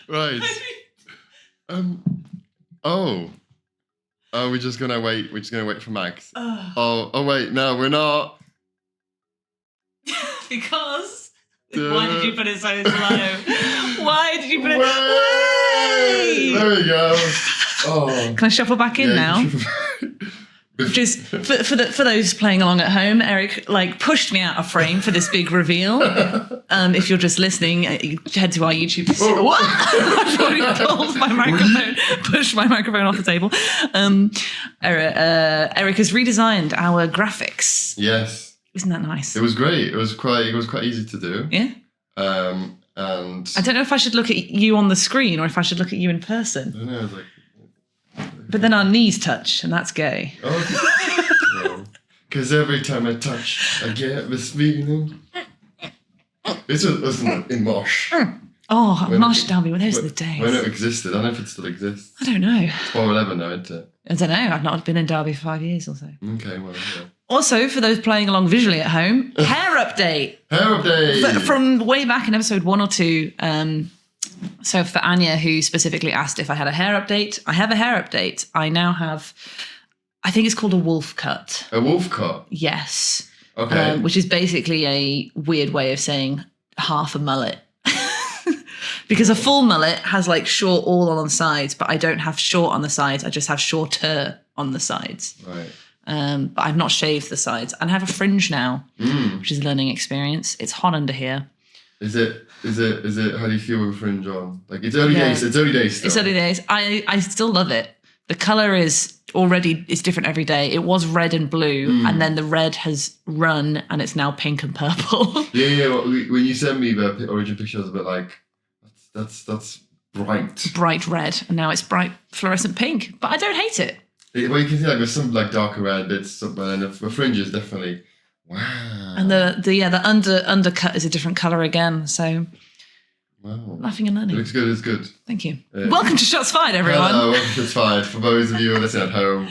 Right. Oh, we're just gonna wait. We're just gonna wait for Max. Oh, wait. No, we're not. Because. Why did you put it so slow? Why did you put it? Wait! There we go. Oh. Can I shuffle back in now? Just for those playing along at home, Eric pushed me out of frame for this big reveal. If you're just listening, head to our YouTube. What? I've already pulled my microphone, pushed my microphone off the table. Eric has redesigned our graphics. Yes. Isn't that nice? It was great. It was quite easy to do. Yeah. And I don't know if I should look at you on the screen or if I should look at you in person. I don't know. But then our knees touch, and that's gay. Oh, because every time I touch, I get this feeling. This wasn't in Mosh. Oh, Mosh, Darby, well, those are the days. When it existed. I don't know if it still exists. I don't know. It's 411 now, isn't it? I don't know. I've not been in Derby for 5 years or so. Okay, well, yeah. Also, for those playing along visually at home, hair update. Hair update! From way back in episode 1 or 2. So for Anya, who specifically asked if I had a hair update, I have a hair update. I now have, I think it's called a wolf cut. A wolf cut? Yes. Okay. Which is basically a weird way of saying half a mullet. Because a full mullet has short all on the sides, but I don't have short on the sides. I just have shorter on the sides. Right. But I've not shaved the sides. And I have a fringe now, which is a learning experience. It's hot under here. Is it, how do you feel with fringe on? It's early days. It's early days still. It's early days. I still love it. The colour is different every day. It was red and blue, and then the red has run, and it's now pink and purple. Yeah. Well, when you sent me the original picture, I was a bit like, that's bright. Bright red, and now it's bright fluorescent pink. But I don't hate it. Well, you can see there's some darker red bits, and the fringe is definitely wow. And the undercut is a different colour again. So wow, laughing and learning. It looks good. It's good. Thank you. Welcome to Shots Fired, everyone. Hello, welcome to Shots Fired. For those of you listening at home,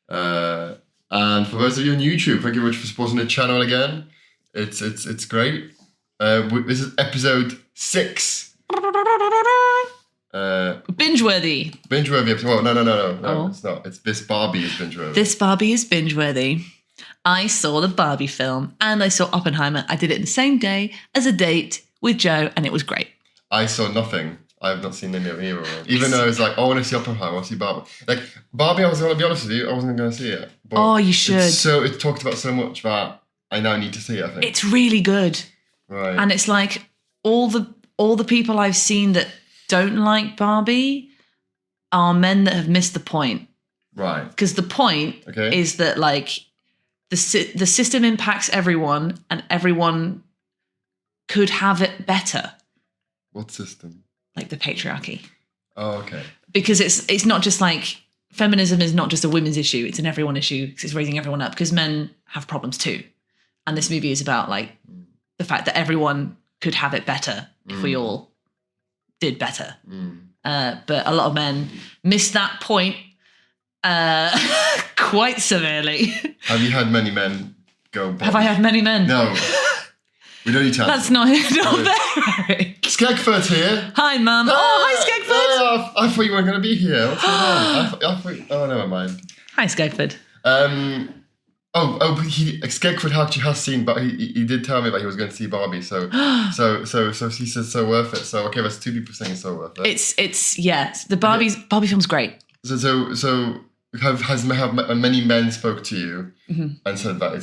and for those of you on YouTube, thank you very much for supporting the channel again. It's great. This is episode 6. Binge-Worthy. Binge-Worthy episode. Well, no, Oh. it's not. It's This Barbie is Binge-Worthy. This Barbie is Binge-Worthy. I saw the Barbie film and I saw Oppenheimer. I did it the same day as a date with Joe, and it was great. I saw nothing. I have not seen any of either of them. Even though I was I want to see Oppenheimer, I want to see Barbie. Barbie, I was going to be honest with you, I wasn't going to see it. But you should. It's talked about so much that I now need to see it, I think. It's really good. Right. And it's all the people I've seen that don't like Barbie are men that have missed the point. Right. Because the point is that the system impacts everyone, and everyone could have it better. What system? The patriarchy. Oh, okay. Because it's not just feminism is not just a women's issue; it's an everyone issue because it's raising everyone up. Because men have problems too, and this movie is about the fact that everyone could have it better if we all did better. But a lot of men miss that point quite severely. Have you had many men go Barbie? Have I had many men? No. We don't need to That's not there. Skegford here. Hi, Mum. Hi, Skegford. I thought you weren't going to be here. What's going on? Oh, never mind. Hi, Skegford. Skegford actually has seen, but he did tell me that he was going to see Barbie. So he said so worth it. So okay, that's 2 people saying it's so worth it. It's the Barbie film's great. So have many men spoke to you and said that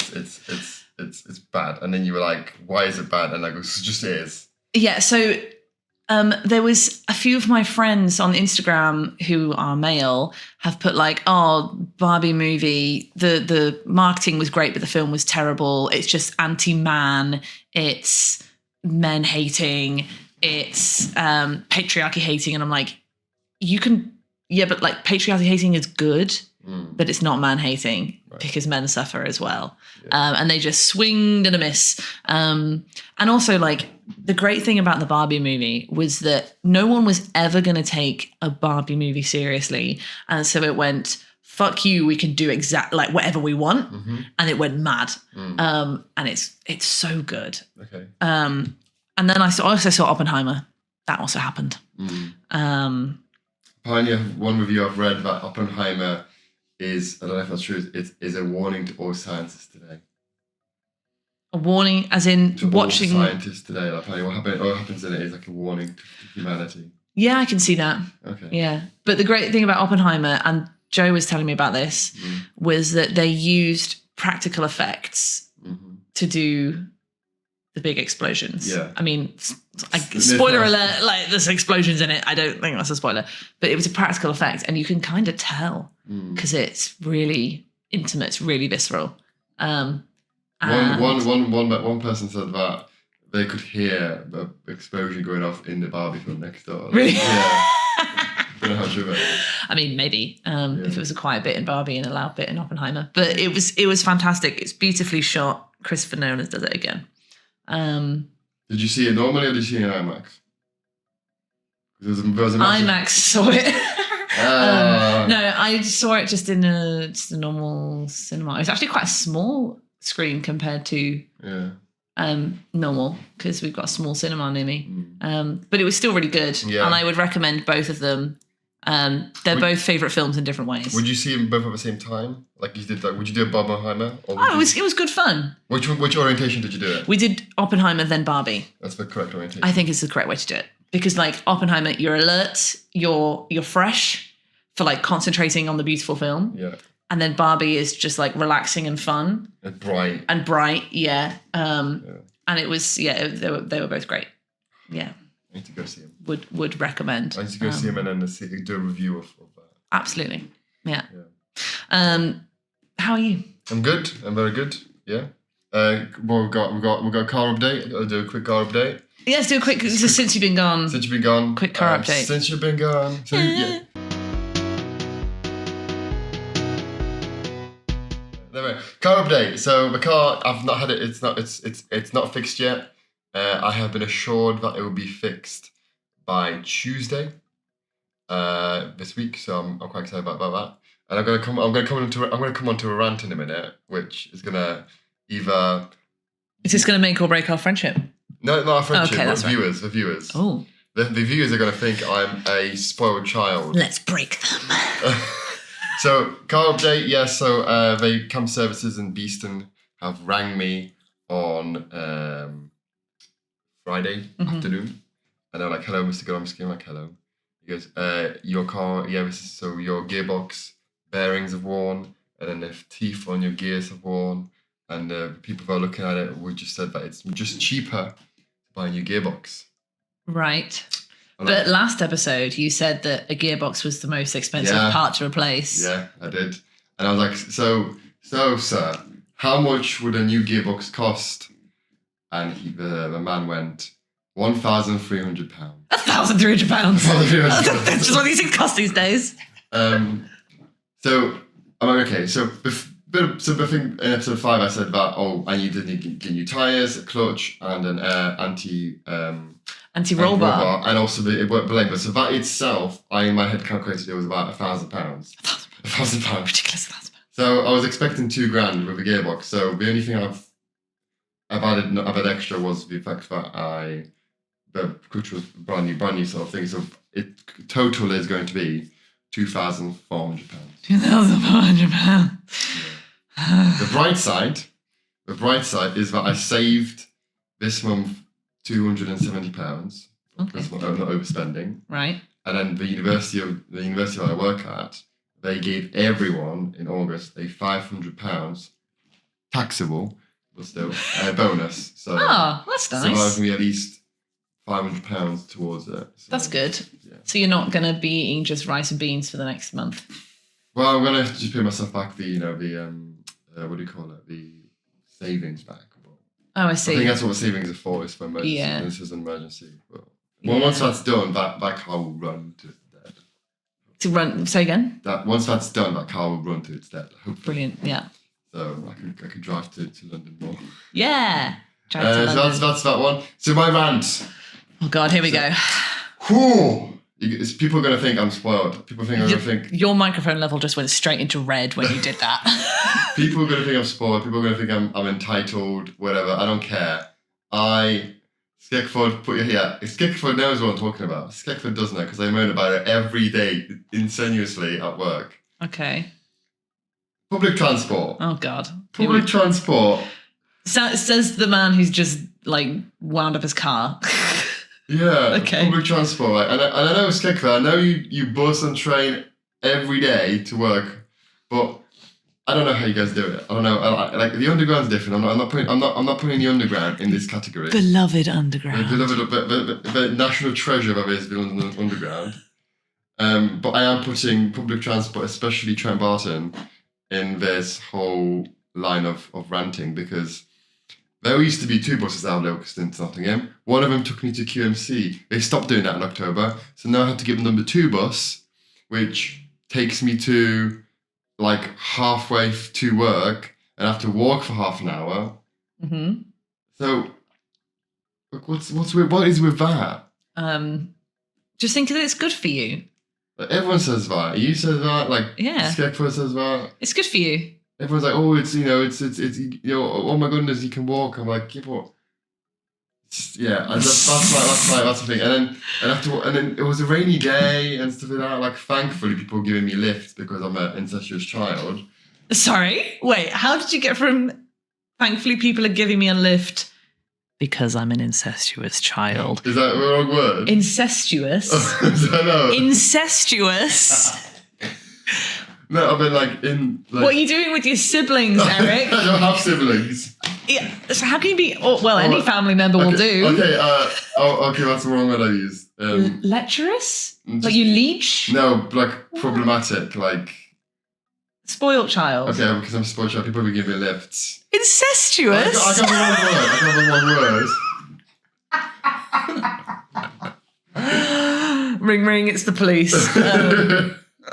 it's bad, and then you were like, why is it bad? And it just is. Yeah. So there was a few of my friends on Instagram who are male have put Barbie movie, the marketing was great, but the film was terrible. It's just anti-man. It's men hating. It's patriarchy hating. And I'm like, but patriarchy hating is good, but it's not man hating because men suffer as well. Yeah. And they just swinged and a miss. And also the great thing about the Barbie movie was that no one was ever going to take a Barbie movie seriously. And so it went, fuck you, we can do whatever we want. And it went mad. And it's so good. Okay. And then I also saw Oppenheimer. that also happened. Apparently, one review I've read that Oppenheimer is, I don't know if that's true, it is a warning to all scientists today. A warning, as in To watching. all scientists today, like apparently what happens in it is like a warning to humanity. Yeah, I can see that. Okay. Yeah. But the great thing about Oppenheimer, and Joe was telling me about this, was that they used practical effects to do the big explosions. Yeah. I mean, spoiler alert, like there's explosions in it. I don't think that's a spoiler. But it was a practical effect, and you can kind of tell because it's really intimate, it's really visceral. One person said that they could hear the explosion going off in the Barbie film next door. Really? Yeah. Don't know how true that is. I mean, maybe if it was a quiet bit in Barbie and a loud bit in Oppenheimer, but it was fantastic. It's beautifully shot. Christopher Nolan does it again. Did you see it normally or did you see it in IMAX? There was a massive... IMAX saw it. No, I saw it just in a normal cinema. It was actually quite a small screen compared to normal because we've got a small cinema near me. But it was still really good, and I would recommend both of them. They're both favourite films in different ways. Would you see them both at the same time? Like you did, would you do a Barbenheimer? It was good fun. Which orientation did you do it? We did Oppenheimer, then Barbie. That's the correct orientation. I think it's the correct way to do it because, like Oppenheimer, you're alert, you're fresh for like concentrating on the beautiful film. Yeah. And then Barbie is just like relaxing and fun and bright. Yeah. And it was they were both great. Yeah. I need to go see them. Would recommend. I need to go see them and then do a review of that. Absolutely. Yeah. How are you? I'm good. I'm very good. Yeah. We've got a car update. I'll do a quick car update. Yeah, let's do a quick. Since you've been gone. Since you've been gone. Quick car update. Since you've been gone. So, yeah. Anyway, car update. So the car, I've not had it. It's not fixed yet. I have been assured that it will be fixed by Tuesday this week, so I'm quite excited about that. And I'm gonna come onto a rant in a minute, which is gonna either. Is this gonna make or break our friendship? No, not our friendship. Okay, but that's right. The viewers. Oh. The viewers are gonna think I'm a spoiled child. Let's break them. So car update, yes. So the Camp Services in Beeston have rang me on Friday afternoon, and they're like, "Hello, Mr. Gomsky." I'm like, "Hello." He goes, "Your car, so your gearbox bearings have worn, and then the teeth on your gears have worn, and the people that are looking at it would just said that it's just cheaper to buy a new gearbox." Right. But last episode, you said that a gearbox was the most expensive part to replace. Yeah, I did. And I was like, so, sir, how much would a new gearbox cost? And the man went, £1,300. £1,300. That's just what these things cost these days. So I'm like, okay. So the thing in episode 5, I said that I needed to get new tires, a clutch, and an anti-roll bar, and also it weren't labor. So that itself, in my head calculated it was about £1,000. £1,000. Ridiculous. £1,000. So I was expecting $2,000 with a gearbox. So the only thing I've added extra was the fact that the clutch was brand new sort of thing. So it total is going to be £2,400. £2,400. Yeah. The bright side is that I saved this month £270. Okay. That's not overspending. Right. And then the university that I work at, they gave everyone in August a £500 taxable, but still a bonus. So that's nice. So I me at least £500 towards it. So, that's good. Yeah. So you're not going to be eating just rice and beans for the next month. Well, I'm gonna just pay myself back the what do you call it? The savings back. Oh, I see. I think that's what the savings are for. Is for emergency. Yeah. This is an emergency. But once that's done, that car will run to its death. To run. Say again. That once that's done, that car will run to its death. Hopefully. Brilliant. Yeah. So I could drive to London more. Yeah. Drive to London. So that's that one. So my rant. Oh God, here we go. Whew. People are going to think I'm spoiled. People think I'm going to think... Your microphone level just went straight into red when you did that. People are going to think I'm spoiled. People are going to think I'm entitled, whatever. I don't care. I Skegford, Skegford knows what I'm talking about. Skegford doesn't know because I moan about it every day, insinuously at work. Okay. Public transport. Oh God. Public transport. Says the man who's just like wound up his car. Yeah. Okay. Public transport. Right? And I know Skegford. I know you bus and train every day to work, but I don't know how you guys do it. I don't know. Like the underground's different. I'm not putting the underground in this category. Beloved underground. The national treasure of it is the underground. But I am putting public transport, especially Trent Barton, in this whole line of ranting because there used to be 2 buses out of Ilkeston to Nottingham. One of them took me to QMC. They stopped doing that in October, so now I have to get the number 2 bus, which takes me to like halfway to work and I have to walk for half an hour. Mm-hmm. So, what is with that? Just think that it's good for you. Like, everyone says that. You said that. Like, Yeah. Skegford says that. It's good for you. Everyone's like, oh, it's oh my goodness, you can walk. I'm like, yeah, but that's the thing. And then it was a rainy day and stuff like that. Like, thankfully, people were giving me lifts because I'm an incestuous child. Sorry, wait. How did you get from? Thankfully, people are giving me a lift because I'm an incestuous child. Is that the wrong word? Incestuous. No. Incestuous. No, I've been like in. Like, what are you doing with your siblings, Eric? I don't have siblings. Yeah. So how can you be? Any family member will do. Okay. Okay. That's the wrong word I used. Lecherous? Like you leech? No, like problematic, like. Spoiled child. Okay, because I'm a spoiled child, people will give me lifts. Incestuous? I got the wrong word. Ring, ring, it's the police.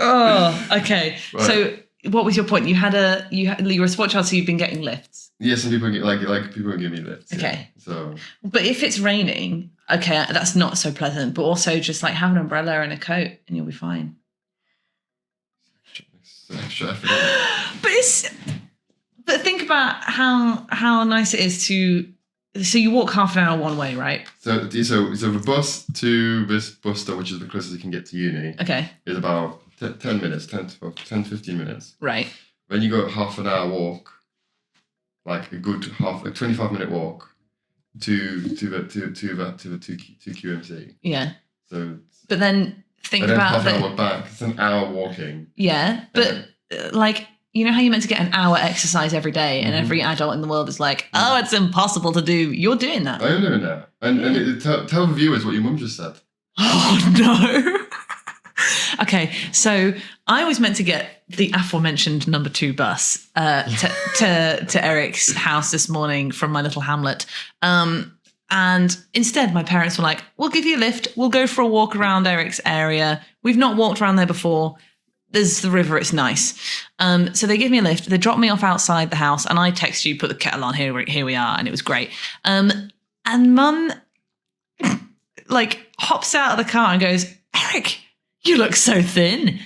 Okay. Right. So what was your point? You were a spoiled child, so you've been getting lifts. Yes, and people get like people give me lifts. Okay. Yeah, so. But if it's raining, okay, that's not so pleasant. But also just like have an umbrella and a coat, and you'll be fine. Extra effort. But think about how nice it is to. So you walk half an hour one way, right? So the bus to this bus stop, which is the closest you can get to uni. Okay. Is about 10 minutes, 15 minutes. Right. Then you go half an hour walk, like a good 25-minute walk to QMC. Yeah. So. But then think about half an hour back. It's an hour walking. Yeah, but like. You know how you're meant to get an hour exercise every day and every adult in the world is like, oh, it's impossible to do. You're doing that. I am doing that. And tell the viewers what your mum just said. Oh, no. Okay, so I was meant to get the aforementioned number 2 bus to Eric's house this morning from my little hamlet. And instead, my parents were like, we'll give you a lift. We'll go for a walk around Eric's area. We've not walked around there before. There's the river, it's nice. So they give me a lift, they drop me off outside the house, and I text you, put the kettle on, here we are, and it was great. And Mum, like, hops out of the car and goes, Eric, you look so thin.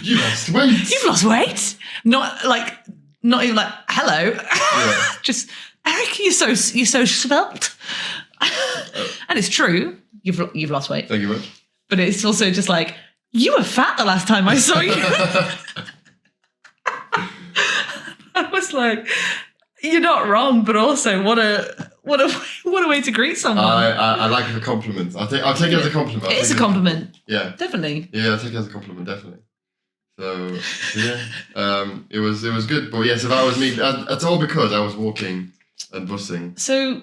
You lost weight. You've lost weight? Not even like, hello. Yeah. Just, Eric, you're so svelte. And it's true, you've lost weight. Thank you much. But it's also just like, you were fat the last time I saw you. I was like, you're not wrong, but also what a way to greet someone. I like the compliment. I'll take it as a compliment. It's a compliment. Yeah. Definitely. Yeah, I'll take it as a compliment, definitely. So yeah. It was good. But yeah, so that was me. That's all because I was walking and busing. So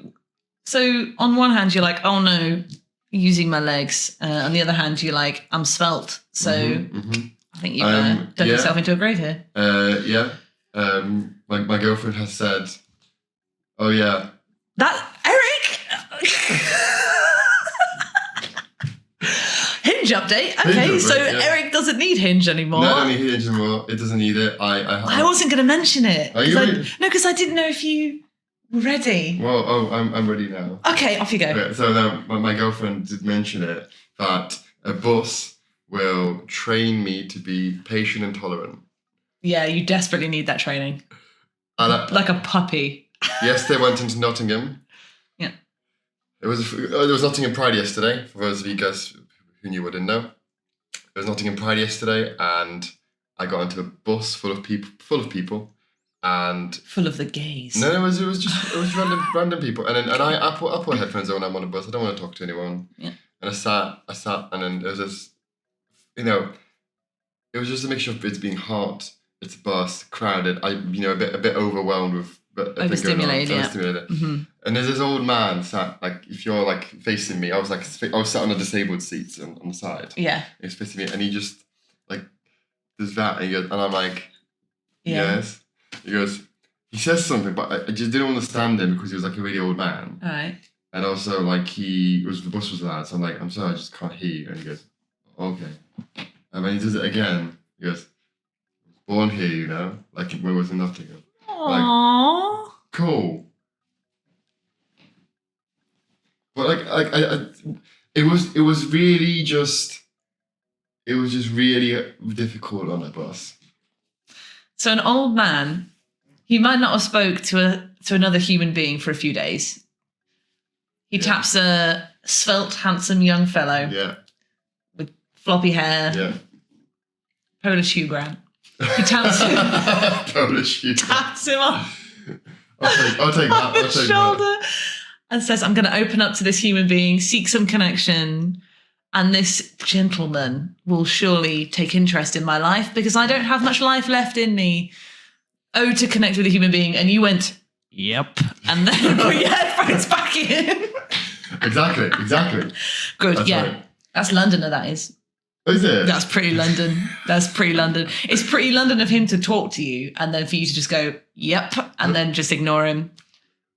on one hand you're like, oh no, using my legs. On the other hand, you're like, I'm svelte. So I think you've dug yourself into a grave here. Yeah. My girlfriend has said, oh yeah. That, Eric! Hinge update. Okay, Hinge update, yeah. Eric doesn't need Hinge anymore. No, I don't need Hinge anymore. It doesn't need it. I wasn't going to mention it. Are you ready? No, because I didn't know if you... Ready? Well, I'm ready now. Okay, off you go. Okay, so now my girlfriend did mention it, that a bus will train me to be patient and tolerant. Yeah, you desperately need that training. And like a puppy. Yesterday I went into Nottingham. Yeah. It was Nottingham Pride yesterday. For those of you guys who knew or didn't know, it was Nottingham Pride yesterday, and I got into a bus full of people, and full of the gays. no, it was random people, and I put headphones on. I'm on a bus. I don't want to talk to anyone. Yeah. And I sat, and then there was this, it was just a mixture of it's being hot, it's a bus, crowded. A bit overwhelmed with. Overstimulated, yeah. Mm-hmm. And there's this old man sat, like, if you're like facing me, I was sat on a disabled seat on the side. Yeah. He was facing me, and he just like does that, and he goes, and I'm like, yes. He goes, he says something, but I just didn't understand him because he was like a really old man. All right. And also like the bus was loud, so I'm like, I'm sorry, I just can't hear you. And he goes, okay. And then he does it again. He goes, born here, like when it was in Nottingham. Aww. Like, cool. But like it was really just really difficult on the bus. So an old man, he might not have spoke to another human being for a few days. He taps a svelte, handsome young fellow. Yeah. With floppy hair. Yeah. Polish Hugh Grant. He taps him. Polish Hugh. Taps him on. I'll take that. On the shoulder. And says, I'm going to open up to this human being, seek some connection, and this gentleman will surely take interest in my life because I don't have much life left in me. Oh, to connect with a human being. And you went, yep. And then put your headphones back in. Exactly. Good, That's yeah. right. That's Londoner, that is. Is it? That's pretty London. It's pretty London of him to talk to you and then for you to just go, yep, and then just ignore him.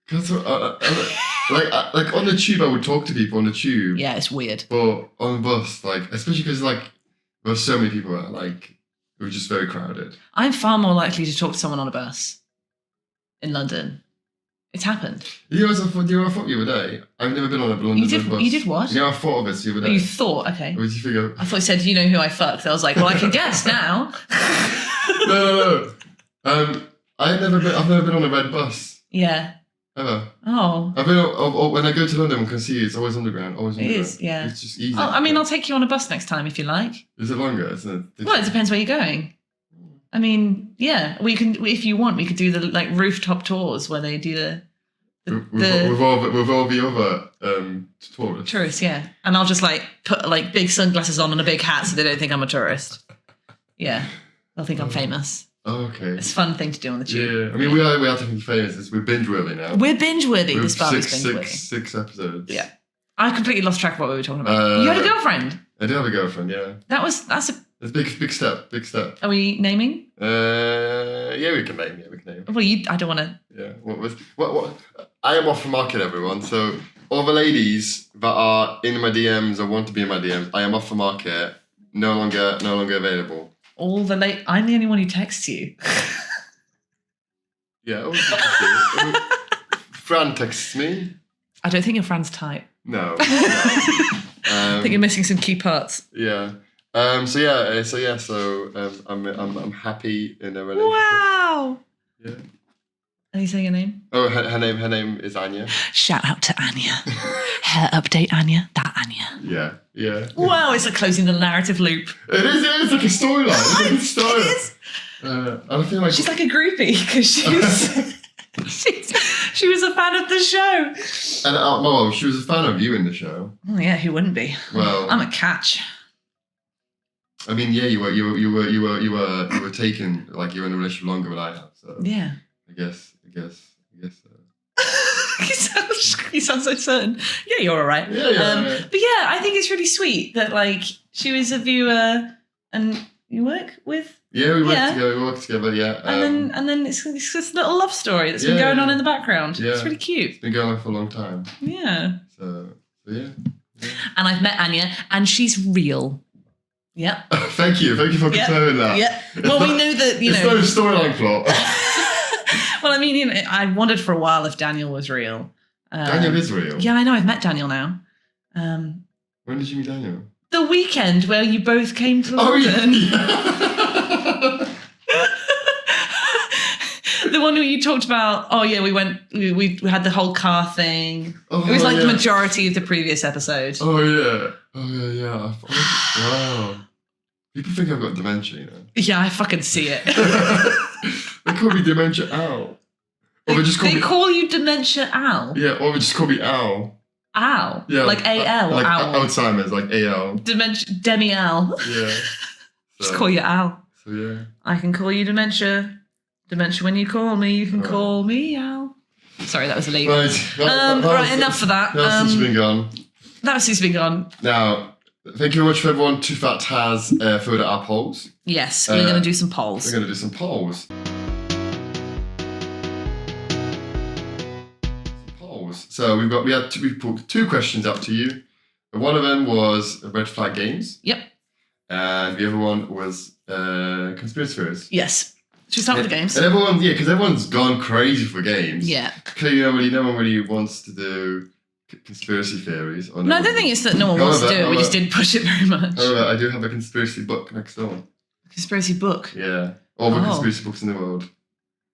Because like on the tube, I would talk to people on the tube. Yeah, it's weird. But on the bus, like, especially because like there were so many people, like it was just very crowded. I'm far more likely to talk to someone on a bus in London. It's happened. You know what I thought the other day? I've never been on a London bus. You did what? I thought of it the other day. Oh, you thought? Okay. What did you figure? I thought you said, you know who I fucked. I was like, well, I can guess now. No. I've never been on a red bus. Yeah. Ever. Oh. I've been when I go to London, I can see it's always underground. It is, yeah. It's just easy. I'll take you on a bus next time if you like. Is it longer? Well, it depends where you're going. I mean, yeah, we can. If you want, we could do the like rooftop tours where they do the with all the other tourists. Tourists, yeah. And I'll just like put like big sunglasses on and a big hat so they don't think I'm a tourist. Yeah, they'll think I'm famous. Oh, okay. It's a fun thing to do on the tube. Yeah, I mean we are definitely famous. We're binge-worthy now. We're binge-worthy. This Barbie's binge-worthy. Six episodes. Yeah, I completely lost track of what we were talking about. You had a girlfriend. I do have a girlfriend. Yeah. That's a. It's big step. Big step. Are we naming? Yeah, we can name. Well, I don't want to. Yeah. What? I am off the market, everyone. So all the ladies that are in my DMs or want to be in my DMs, I am off the market. No longer available. I'm the only one who texts you. Yeah. Fran texts me. I don't think your Fran's type. No. I think you're missing some key parts. Yeah. So I'm happy in a relationship. Wow. Yeah. Are you saying her name? Oh, her name is Anya. Shout out to Anya. Her update, Anya. That Anya. Yeah. Wow, it's like closing the narrative loop. It is. It's like a storyline. It is. I feel like she's like a groupie because she was a fan of the show. And she was a fan of you in the show. Oh yeah, who wouldn't be? Well, I'm a catch. I mean, yeah, you were taken, like you were in a relationship longer than I have. So yeah. I guess. You sound so certain. Yeah, you're all right. Yeah. But yeah, I think it's really sweet that like she was a viewer and you work with. Yeah, we work together. Yeah. And then it's this little love story that's been going on in the background. Yeah. It's really cute. It's been going on for a long time. Yeah. So yeah. And I've met Anya, and she's real. Yeah. Thank you for confirming that. Yeah. Well, we knew that it's no storyline plot. Well, I mean, I wondered for a while if Daniel was real. Daniel is real. Yeah, I know. I've met Daniel now. When did you meet Daniel? The weekend where you both came to London. Yeah. The one where you talked about, oh yeah, we had the whole car thing. Oh, it was like yeah. the majority of the previous episode. Oh yeah. Wow. People think I've got dementia, you know. Yeah, I fucking see it. They call me Dementia Al. Or They call you Dementia Al? Yeah, or they just call me Al. Al? Yeah. Like A-L? Like Al. Alzheimer's, like A-L. Dementia, Demi-Al. Yeah. Just call you Al. So yeah. I can call you Dementia. Dementia when you call me, you can call me Al. Sorry, that was illegal. Right. Right, enough for that. That's since been gone. That was since been gone. Now, thank you very much for everyone. Too Fat has filled out our polls. Yes, we're going to do some polls. We're going to do some polls. So we put two questions up to you. One of them was red flag games. Yep. And the other one was conspiracy theories. Yes. Should we start with the games? And because everyone's gone crazy for games. Yeah. Clearly, no one really wants to do conspiracy theories. Or No, I don't think it's that no one wants to do it. We just didn't push it very much. However, I do have a conspiracy book next door. Conspiracy book? Yeah. All the conspiracy books in the world.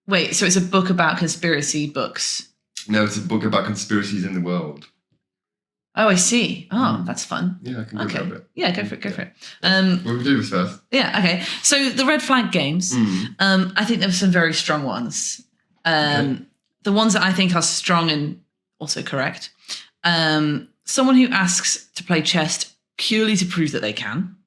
Wait, so it's a book about conspiracy books? No, it's a book about conspiracies in the world. Oh, I see. Oh, that's fun. Yeah, I can go for it. Yeah, go for it. We'll do this first. Yeah, okay. So the red flag games, I think there were some very strong ones. The ones that I think are strong and also correct. Someone who asks to play chess purely to prove that they can.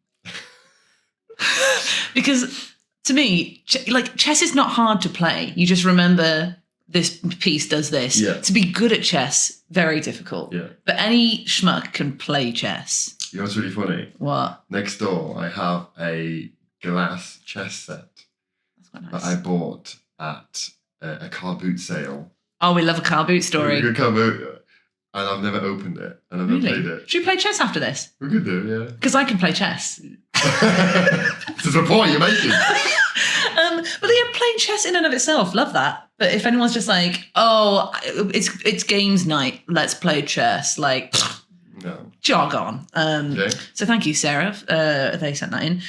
Because to me, chess is not hard to play. You just remember this piece does this. Yeah. To be good at chess, very difficult. Yeah. But any schmuck can play chess. You know what's really funny? What? Next door, I have a glass chess set That's quite nice. that I bought at a car boot sale. Oh, we love a car boot story. A good car boot, and I've never opened it, and I've never played it. Should we play chess after this? We could do, yeah. Because I can play chess. This is the point you're making. But yeah, playing chess in and of itself, love that. But if anyone's just like, oh, it's games night, let's play chess, like, No. jog on. Okay. So thank you, Sarah. They sent that in.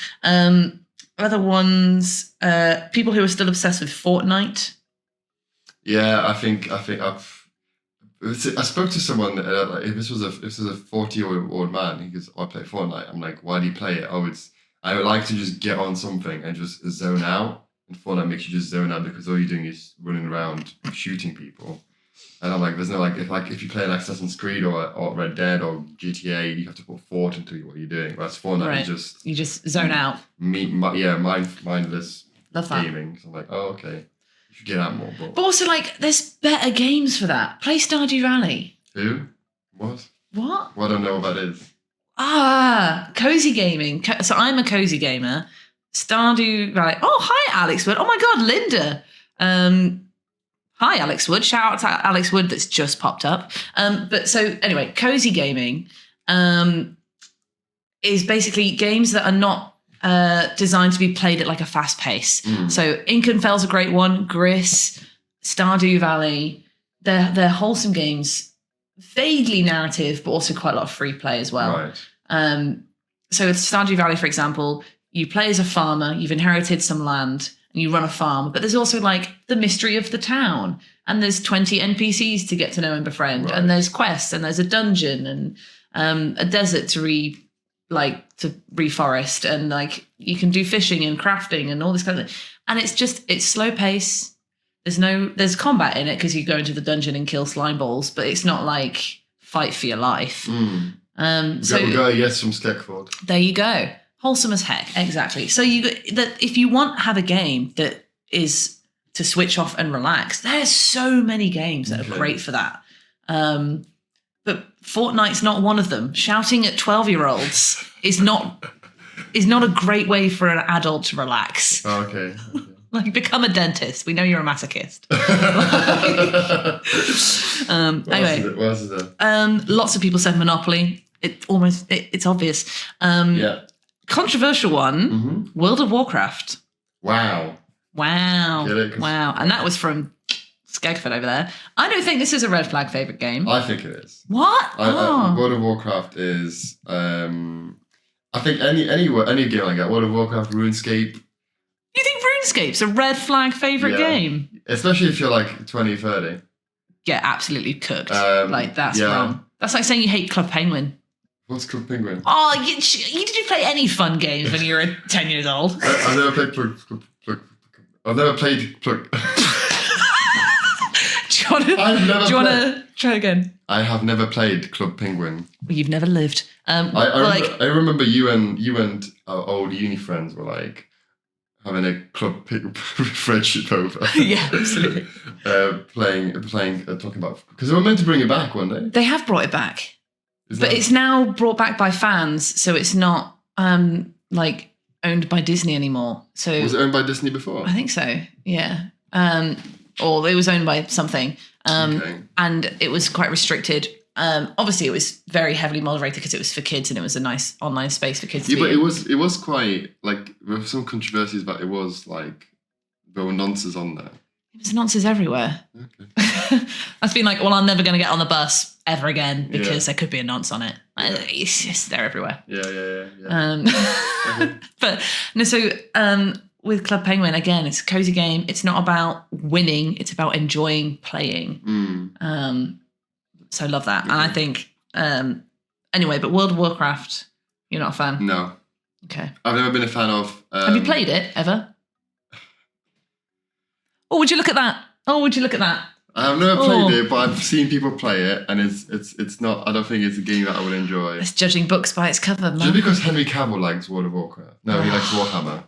Other ones, people who are still obsessed with Fortnite. Yeah, I think I spoke to someone. If this was a 40-year-old man, he goes, "I play Fortnite." I'm like, "Why do you play it?" I would like to just get on something and just zone out. And Fortnite makes you just zone out because all you're doing is running around shooting people. And I'm like, there's no if you play an Assassin's Creed or Red Dead or GTA, you have to put thought into what you're doing. Whereas Fortnite, you just zone out. Mindless Love that. gaming. So I'm like, oh okay, you should get out more. But also, there's better games for that. Play Stardew Valley. Who? What? What? Well, I don't know what that is. Cozy gaming. So I'm a cozy gamer. Stardew Valley. Oh, hi, Alex Wood. Oh my God, Linda. Hi, Alex Wood. Shout out to Alex Wood that's just popped up. But so anyway, cozy gaming is basically games that are not designed to be played at like a fast pace. So Inkenfell's a great one. Gris, Stardew Valley. They're wholesome games, vaguely narrative, but also quite a lot of free play as well. Right. So with Stardew Valley, for example, you play as a farmer, you've inherited some land, and you run a farm, but there's also the mystery of the town, and there's 20 NPCs to get to know and befriend, right. and there's quests, and there's a dungeon, and a desert to reforest, and you can do fishing and crafting and all this kind of thing. And it's slow pace. There's combat in it because you go into the dungeon and kill slime balls, but it's not like fight for your life. So we go yes from Skekford. There you go. Wholesome as heck, exactly. So if you have a game that is to switch off and relax, there's so many games that are great for that. But Fortnite's not one of them. Shouting at 12-year-olds is not a great way for an adult to relax. Oh, okay. Become a dentist. We know you're a masochist. Anyway, what else is there? Lots of people said Monopoly. It's obvious. Yeah. Controversial one, World of Warcraft. Wow. Wow. And that was from Skegford over there. I don't think this is a red flag favourite game. I think it is. What? World of Warcraft is, I think any game like that, World of Warcraft, RuneScape. You think RuneScape's a red flag favourite game? especially if you're like 20, 30. Get absolutely cooked. That's wrong. That's like saying you hate Club Penguin. What's Club Penguin? Oh, you didn't play any fun games when you were 10 years old. I've never played I've never played Plug. Do you want to try again? I have never played Club Penguin. Well, you've never lived. I remember you and our old uni friends were like having a friendship over. Yeah, absolutely. Talking about, because they were meant to bring it back one day. They have brought it back, it's now brought back by fans, so it's not like owned by Disney anymore. So was it owned by Disney before? I think so. Yeah. Or it was owned by something. And it was quite restricted. Obviously, it was very heavily moderated because it was for kids and it was a nice online space for kids to be but in. it was quite, like, there were some controversies, but it was like, there were nonsense on there. It was nonsense everywhere. Okay. I've been like, well, I'm never going to get on the bus ever again because there could be a nonce on it. Yeah. It's just, they're everywhere. Yeah. But no, so with Club Penguin, again, it's a cozy game. It's not about winning. It's about enjoying playing. So I love that. Okay. And I think, anyway, but World of Warcraft, you're not a fan? No. Okay. I've never been a fan of... Have you played it, ever? Oh, would you look at that? I've never played it, but I've seen people play it, and it's not... I don't think it's a game that I would enjoy. It's judging books by its cover, man. Just because Henry Cavill likes World of Warcraft. No, he likes Warhammer.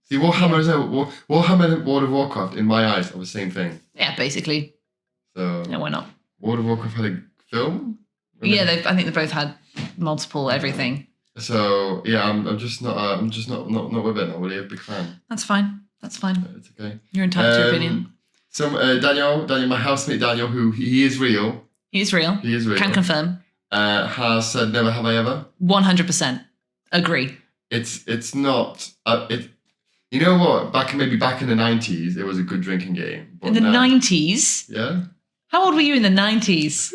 See, Warhammer and World of Warcraft, in my eyes, are the same thing. Yeah, basically. So... No, why not? World of Warcraft had a film? Yeah, I think they both had multiple everything. So yeah, I'm just not with it. Not really a big fan. That's fine. It's okay. You're entitled to your opinion. Daniel, my housemate Daniel, who he is real. He is real. Can confirm. Has said never have I ever. 100% agree. It's not. You know what? Back in the 90s, it was a good drinking game. In the 90s? Yeah. How old were you in the 90s?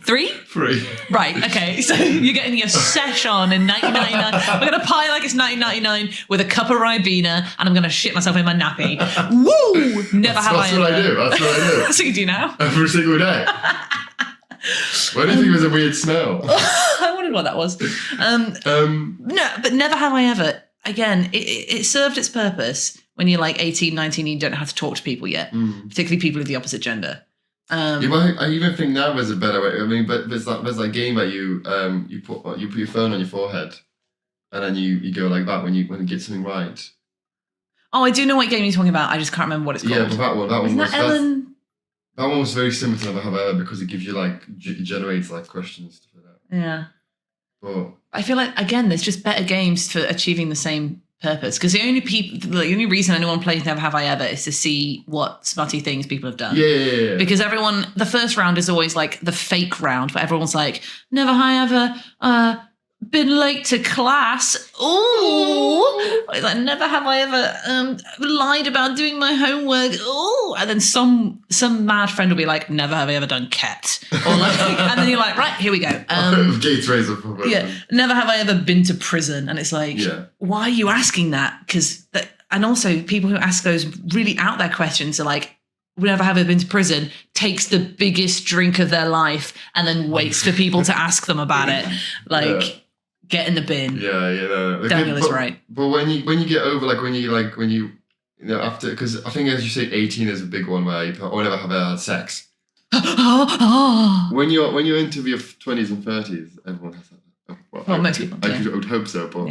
3? 3. Right, okay. So you're getting your sesh on in 1999. We're going to pie like it's 1999 with a cup of Ribena and I'm going to shit myself in my nappy. Woo! That's what I do. That's what I do. That's what you do now? Every single day. Why do you think it was a weird smell? I wondered what that was. No, but never have I ever. Again, it served its purpose when you're like 18, 19, and you don't know how to talk to people yet, particularly people of the opposite gender. I even think now there's a better way. I mean, but there's that game that you put your phone on your forehead, and then you go like that when you get something right. Oh, I do know what game you're talking about. I just can't remember what it's called. Yeah, but that one Isn't that Ellen? That one was very similar to Never Have I Ever because it gives you like it generates like questions stuff like that. Yeah. But I feel like again, there's just better games for achieving the same purpose because the only reason anyone plays Never Have I Ever is to see what smutty things people have done. Yeah. Because the first round is always like the fake round where everyone's like, never have I ever been late to class. Ooh. Like, never have I ever lied about doing my homework. Ooh. And then some mad friend will be like, never have I ever done cat. Or like, and then you're like, right, here we go. Yeah, never have I ever been to prison. And it's like, why are you asking that? And also people who ask those really out there questions are like, never have I been to prison, takes the biggest drink of their life and then waits for people to ask them about it. Like, get in the bin. Yeah. Daniel is right. But when you get over, when you after, because I think as you say, 18 is a big one where you put, never have I had sex. When you're into your 20s and 30s, everyone has that. Well, most people. I would hope so, but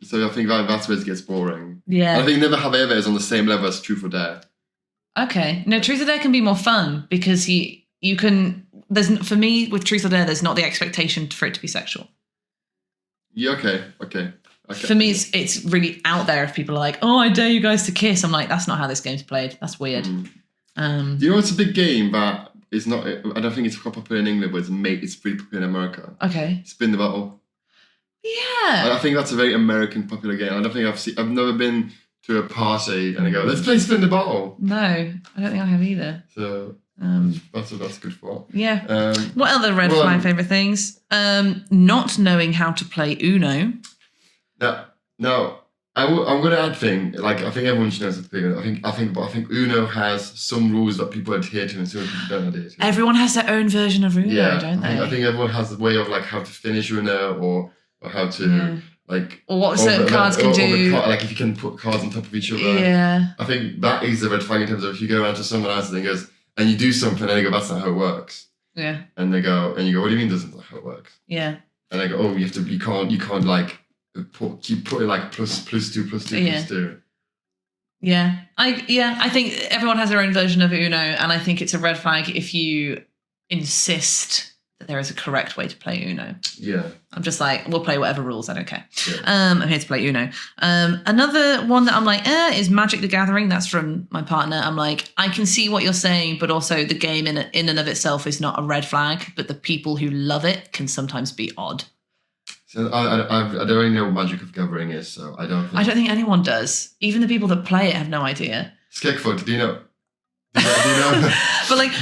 so I think that's where it gets boring. Yeah. I think Never Have I Ever is on the same level as Truth or Dare. Okay. No, Truth or Dare can be more fun because you can. For me with Truth or Dare, there's not the expectation for it to be sexual. Yeah. Okay. For me, it's really out there if people are like, "Oh, I dare you guys to kiss." I'm like, that's not how this game's played. That's weird. Do you know it's a big game that is not? I don't think it's quite popular in England, but it's pretty popular in America. Okay. Spin the Bottle. Yeah. And I think that's a very American popular game. I don't think I've never been to a party and they go, let's play Spin the Bottle. No, I don't think I have either. So that's a good thought. Yeah. What other red flag favourite things? Not knowing how to play Uno. No. I'm gonna add thing. Like I think everyone should know something. I think Uno has some rules that people adhere to and some people don't adhere to. Everyone has their own version of Uno, don't they? I think everyone has a way of like how to finish Uno or how to like or what certain cards can do. Like if you can put cards on top of each other. Yeah. I think that is a red flag in terms of if you go around to someone else and they goes and you do something and they go, that's not how it works. Yeah. And you go, what do you mean that's not how it works? Yeah. And they go, oh, you can't like keep putting like plus two, plus 2. Yeah. I think everyone has their own version of Uno, and I think it's a red flag if you insist that there is a correct way to play Uno. Yeah. I'm just like, we'll play whatever rules, I don't care. Yeah. I'm here to play Uno. Another one that I'm like, is Magic the Gathering. That's from my partner. I'm like, I can see what you're saying, but also the game in and of itself is not a red flag, but the people who love it can sometimes be odd. So I don't really know what Magic of the Gathering is, so I don't think anyone does. Even the people that play it have no idea. Skegfoot, do you know? Do you know? But like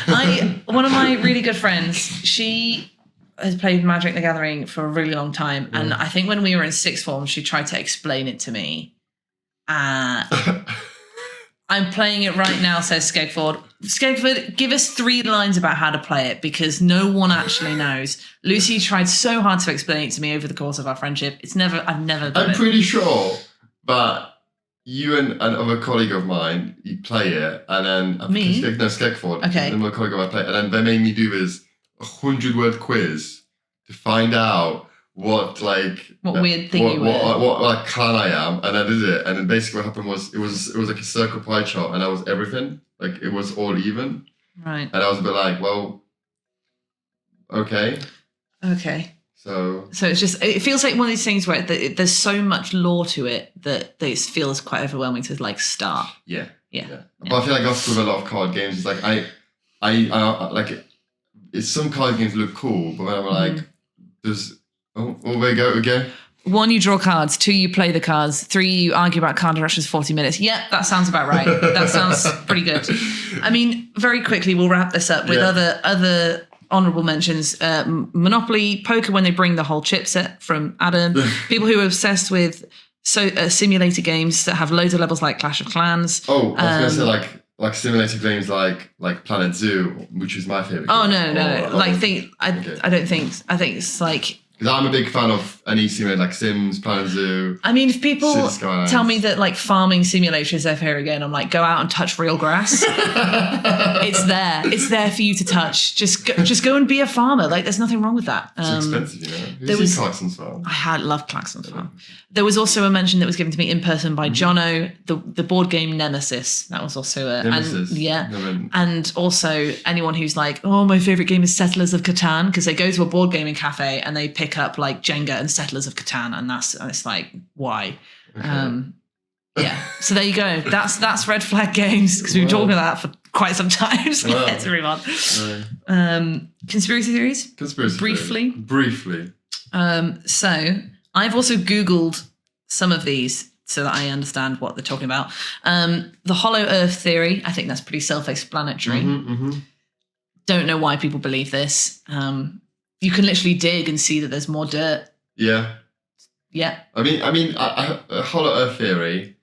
one of my really good friends, she has played Magic the Gathering for a really long time. And I think when we were in sixth form, she tried to explain it to me. I'm playing it right now, says Skegford. Skegford, give us 3 lines about how to play it because no one actually knows. Lucy tried so hard to explain it to me over the course of our friendship. I've never done it. I'm pretty sure that you and another colleague of mine, you play it, and then me? No, Skegford. Okay. And my colleague of mine play it, and then they made me do this 100-word quiz to find out what weird thing you were. What like clan I am, and I did it, and then basically what happened was it was like a circle pie chart, and that was everything. Like it was all even. Right. And I was a bit like, well, okay. Okay. So it's just, it feels like one of these things where there's so much lore to it that it feels quite overwhelming to like start. Yeah. Yeah. But I feel like that's with a lot of card games. It's like I like it's some card games look cool, but when I'm like, there's there you go again. 1, you draw cards. 2, you play the cards. 3, you argue about card directions 40 minutes. Yep, that sounds about right. That sounds pretty good. I mean, very quickly, we'll wrap this up with other honourable mentions. Monopoly, poker when they bring the whole chipset from Adam. People who are obsessed with simulator games that have loads of levels like Clash of Clans. Oh, I was going to say like simulator games like Planet Zoo, which is my favourite. Oh, no. I think it's like... Because I'm a big fan of any simulator like Sims, Planet Zoo. I mean, if people tell me that like farming simulator is their favourite game, I'm like, go out and touch real grass. It's there. It's there for you to touch. Just go and be a farmer. Like, there's nothing wrong with that. It's expensive, you know. Who's Clarkson's Farm? I loved Clarkson's Farm. There was also a mention that was given to me in person by Jono, the board game Nemesis. That was also Nemesis. And also anyone who's like, oh, my favourite game is Settlers of Catan, because they go to a board gaming cafe and they pick up like Jenga and Settlers of Catan, and it's like, why? Okay. So there you go. That's red flag games, because we've been talking about that for quite some time. So let's move on. Conspiracy theories. Briefly. So I've also Googled some of these so that I understand what they're talking about. The hollow earth theory, I think that's pretty self-explanatory. Don't know why people believe this. You can literally dig and see that there's more dirt. Yeah. Yeah. I mean, a hollow earth theory,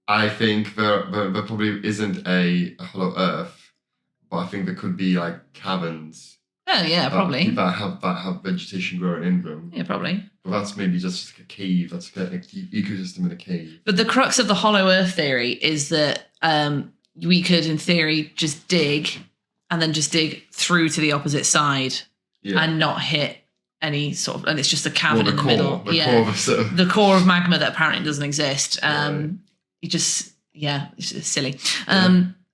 I think there probably isn't a hollow earth, but I think there could be like caverns. Oh yeah, probably. That have vegetation growing in them. Yeah, probably. But that's maybe just like a cave. That's like an ecosystem in a cave. But the crux of the hollow earth theory is that we could, in theory, just dig and then just dig through to the opposite side and not hit any sort of, and it's just a cavern in the middle. The core of magma that apparently doesn't exist. It's just silly.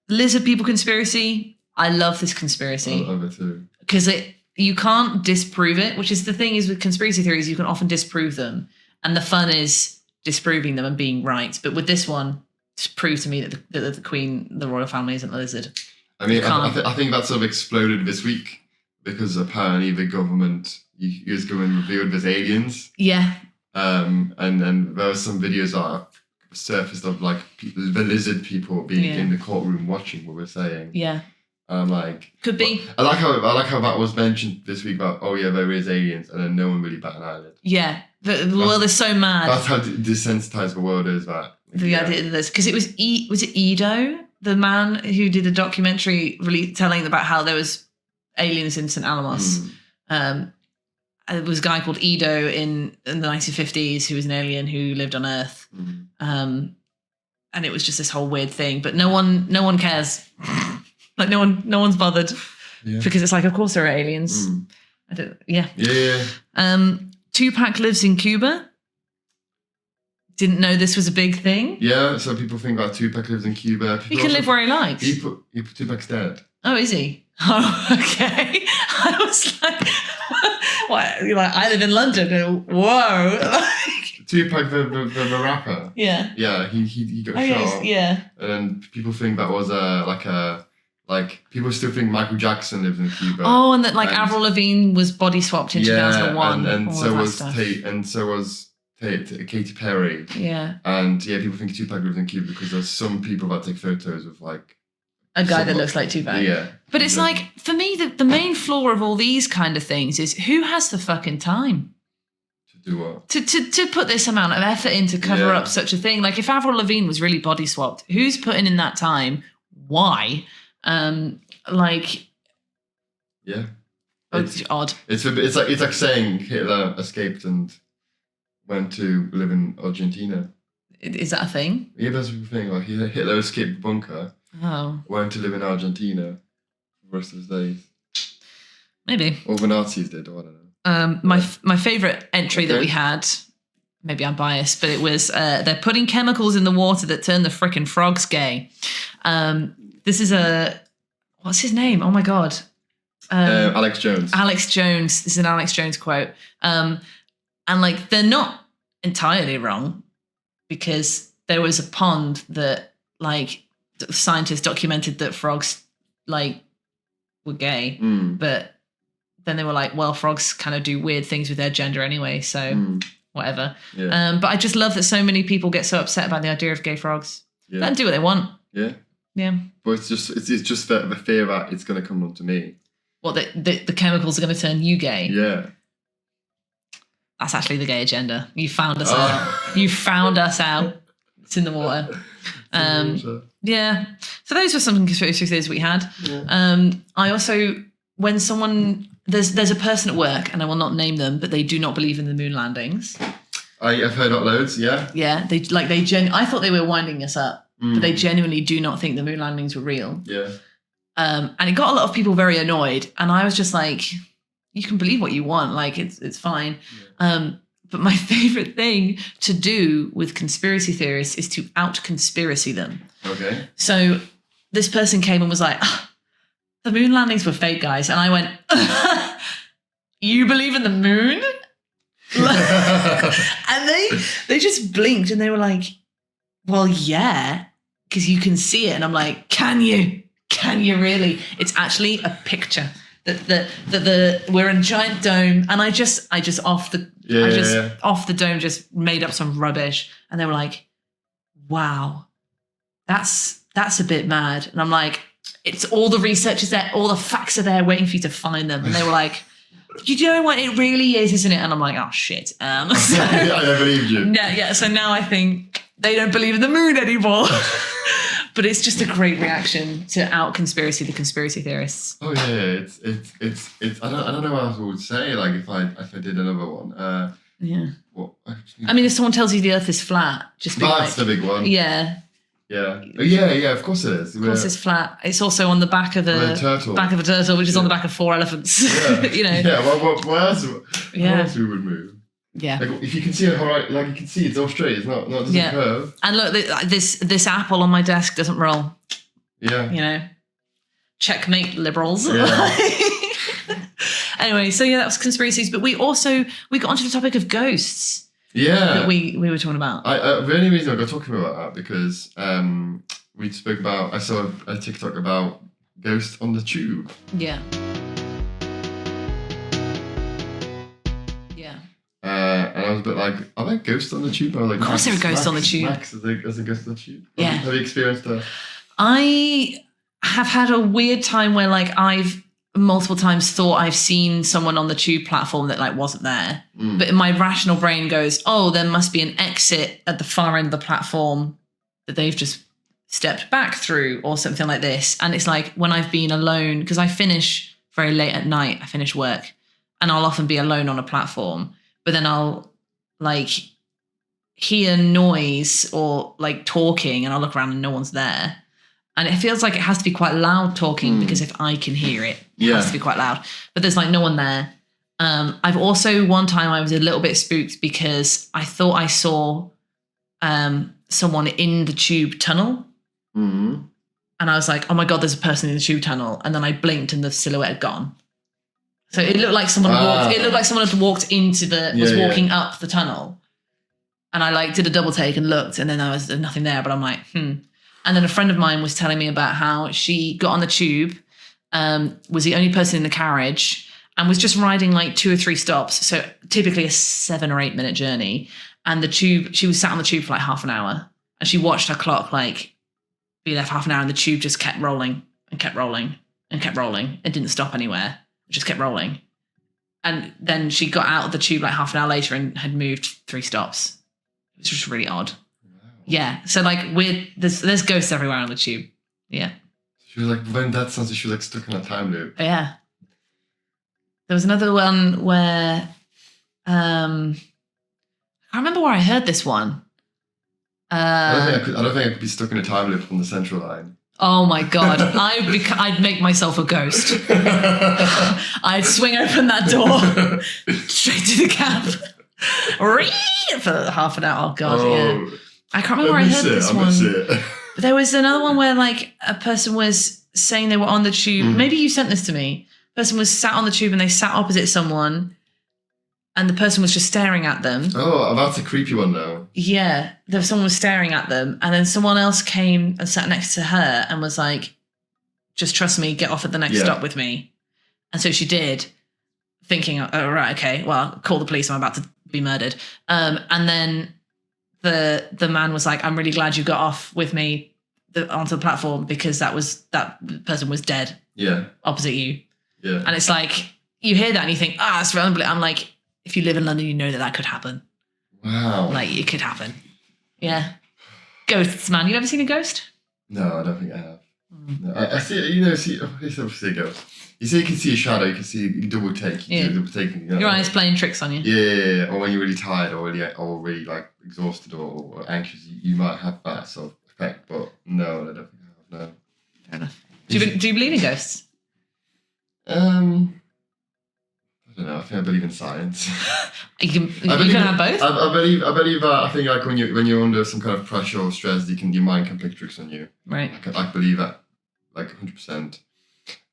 Lizard people conspiracy. I love this conspiracy. I love it too. Because you can't disprove it, which is the thing is with conspiracy theories, you can often disprove them. And the fun is disproving them and being right. But with this one, just prove to me that the Queen, the royal family isn't a lizard. I mean, I think that sort of exploded this week because apparently the government is going revealed there's aliens. Yeah. And then there were some videos that surfaced of like the lizard people being in the courtroom watching what we're saying. Yeah. And I'm like, could be. I like how that was mentioned this week about there is aliens, and then no one really bat an eyelid. Yeah, The world is so mad. That's how desensitized the world is. That the idea of this, because it was it Edo, the man who did a documentary really telling about how there was aliens in St. Alamos. It was a guy called Edo in the 1950s who was an alien who lived on Earth. And it was just this whole weird thing, but no one cares. Like no one's bothered because it's like, of course there are aliens. Yeah. Tupac lives in Cuba. Didn't know this was a big thing. Yeah, so people think about Tupac lives in Cuba. People he can live where he likes. Tupac's dead. Oh, is he? Oh, okay. I was like, what? You're like, I live in London. Whoa. Tupac, the rapper. Yeah. Yeah, he got shot. Yeah. And then people think that was people still think Michael Jackson lives in Cuba. Oh, and that Avril Lavigne was body swapped in 2001. And so was Tate, and so was Katy Perry. Yeah. And people think Tupac lives in Cuba because there's some people that take photos of a guy that looks like Tupac. Yeah. But it's like, for me, the main flaw of all these kind of things is who has the fucking time? To do what? To put this amount of effort in to cover up such a thing. Like, if Avril Lavigne was really body swapped, who's putting in that time? Why? Yeah. It's odd. It's like saying Hitler escaped and went to live in Argentina. Is that a thing? Yeah, that's the thing. Like Hitler escaped the bunker. Oh. Went to live in Argentina for the rest of his days. Maybe. Or the Nazis did, or I don't know. My favourite entry that we had, maybe I'm biased, but it was they're putting chemicals in the water that turn the frickin' frogs gay. This is what's his name? Oh my God. Alex Jones. Alex Jones. This is an Alex Jones quote. And they're not entirely wrong, because there was a pond that scientists documented that frogs were gay, but then they were like, well, frogs kind of do weird things with their gender anyway, so whatever. Yeah. But I just love that so many people get so upset about the idea of gay frogs. Yeah. Let them do what they want. Yeah. Yeah. But it's just the fear that it's going to come onto me. What, the chemicals are going to turn you gay? Yeah. That's actually the gay agenda. You found us out. You found us out. It's in the water. Yeah. So those were some conspiracy theories we had. Yeah. I also, when someone, there's a person at work, and I will not name them, but they do not believe in the moon landings. I've heard that loads, yeah. Yeah. I thought they were winding us up, but they genuinely do not think the moon landings were real. Yeah. And it got a lot of people very annoyed, and I was just like, you can believe what you want, it's fine. Yeah. But my favorite thing to do with conspiracy theorists is to out-conspiracy them. Okay. So this person came and was like, the moon landings were fake, guys. And I went, you believe in the moon? And they just blinked and they were like, well, yeah, because you can see it. And I'm like, can you? Can you really? It's actually a picture. We're in a giant dome, and I just off the dome just made up some rubbish, and they were like, "Wow, that's a bit mad." And I'm like, "It's all the research is there, all the facts are there, waiting for you to find them." And they were like, "You know what? It really is, isn't it?" And I'm like, "Oh shit!" I don't believe you. Yeah. So now I think they don't believe in the moon anymore. But it's just a great reaction to out conspiracy the conspiracy theorists. Oh yeah, it's I don't know what else I would say. If I did another one. Yeah. What? I mean, if someone tells you the Earth is flat, just be that's the big one. Yeah. Yeah. Yeah. Of course it is. Of course it's flat. It's also on the back of a turtle, which is on the back of 4 elephants. Yeah. Yeah. Well, what else? Yeah. What else we would move? Yeah. If you can see it, you can see it's all straight. It's not doesn't curve. And look, this apple on my desk doesn't roll. Yeah. Checkmate, liberals. Yeah. Anyway, so that was conspiracies, but we got onto the topic of ghosts. Yeah. That we were talking about. The only reason I got talking about that because we spoke about. I saw a TikTok about ghosts on the tube. Yeah. And I was a bit like, are there ghosts on the tube? I was like, of course there are ghosts on the tube. Max, is there a ghost on the tube? Yeah. Have you experienced that? I have had a weird time where I've multiple times thought I've seen someone on the tube platform that like wasn't there. But my rational brain goes, oh, there must be an exit at the far end of the platform that they've just stepped back through or something like this. And it's like when I've been alone, because I finish very late at night, I finish work and I'll often be alone on a platform, but then I'll like hear noise or like talking and I'll look around and no one's there. And it feels like it has to be quite loud talking because if I can hear it, it has to be quite loud. But there's like no one there. I've also, one time I was a little bit spooked because I thought I saw someone in the tube tunnel. And I was like, oh my God, there's a person in the tube tunnel. And then I blinked and the silhouette had gone. So it looked like someone had walked into was walking up the tunnel. And I like did a double take and looked and then there was nothing there. But I'm like, And then a friend of mine was telling me about how she got on the tube, was the only person in the carriage and was just riding like 2 or 3 stops. So typically a 7 or 8 minute journey. And she was sat on the tube for like half an hour and she watched her clock like be there for half an hour and the tube just kept rolling and kept rolling and kept rolling. It didn't stop anywhere. It just kept rolling. And then she got out of the tube like half an hour later and had moved 3 stops. It was just really odd. Yeah, so like there's ghosts everywhere on the tube. Yeah. She was like, when that sounds like she was like stuck in a time loop. Yeah. There was another one where I can't remember where I heard this one. I don't think I could be stuck in a time loop on the Central Line. Oh my God, I'd make myself a ghost. I'd swing open that door straight to the cab for half an hour. Oh God, yeah. I can't remember where I heard this one. But there was another one where like a person was saying they were on the tube. Maybe you sent this to me. A person was sat on the tube and they sat opposite someone and the person was just staring at them. Oh, that's a creepy one though. Yeah. Someone was staring at them and then someone else came and sat next to her and was like, just trust me, get off at the next stop with me. And so she did, thinking, oh, right, okay, well, call the police, I'm about to be murdered. And then the man was like, I'm really glad you got off with me onto the platform because that person was dead. Yeah. Opposite you. Yeah. And it's like, you hear that and you think, it's unbelievable. I'm like, if you live in London, you know that could happen. Wow. Like, it could happen. Yeah. Ghosts, man. You ever seen a ghost? No, I don't think I have. No, I see, I see a ghost. You say you can see a shadow, you can see double take. Double taking, your eyes playing tricks on you. Yeah. Or when you're really tired or really like exhausted or anxious, you might have that sort of effect. But no, I don't think I have. No. Fair enough. Do you believe in ghosts? I don't know. I think I believe in science. you can have both. I believe that. I think like when you're under some kind of pressure or stress, your mind can play tricks on you. Right. I believe that, like 100%.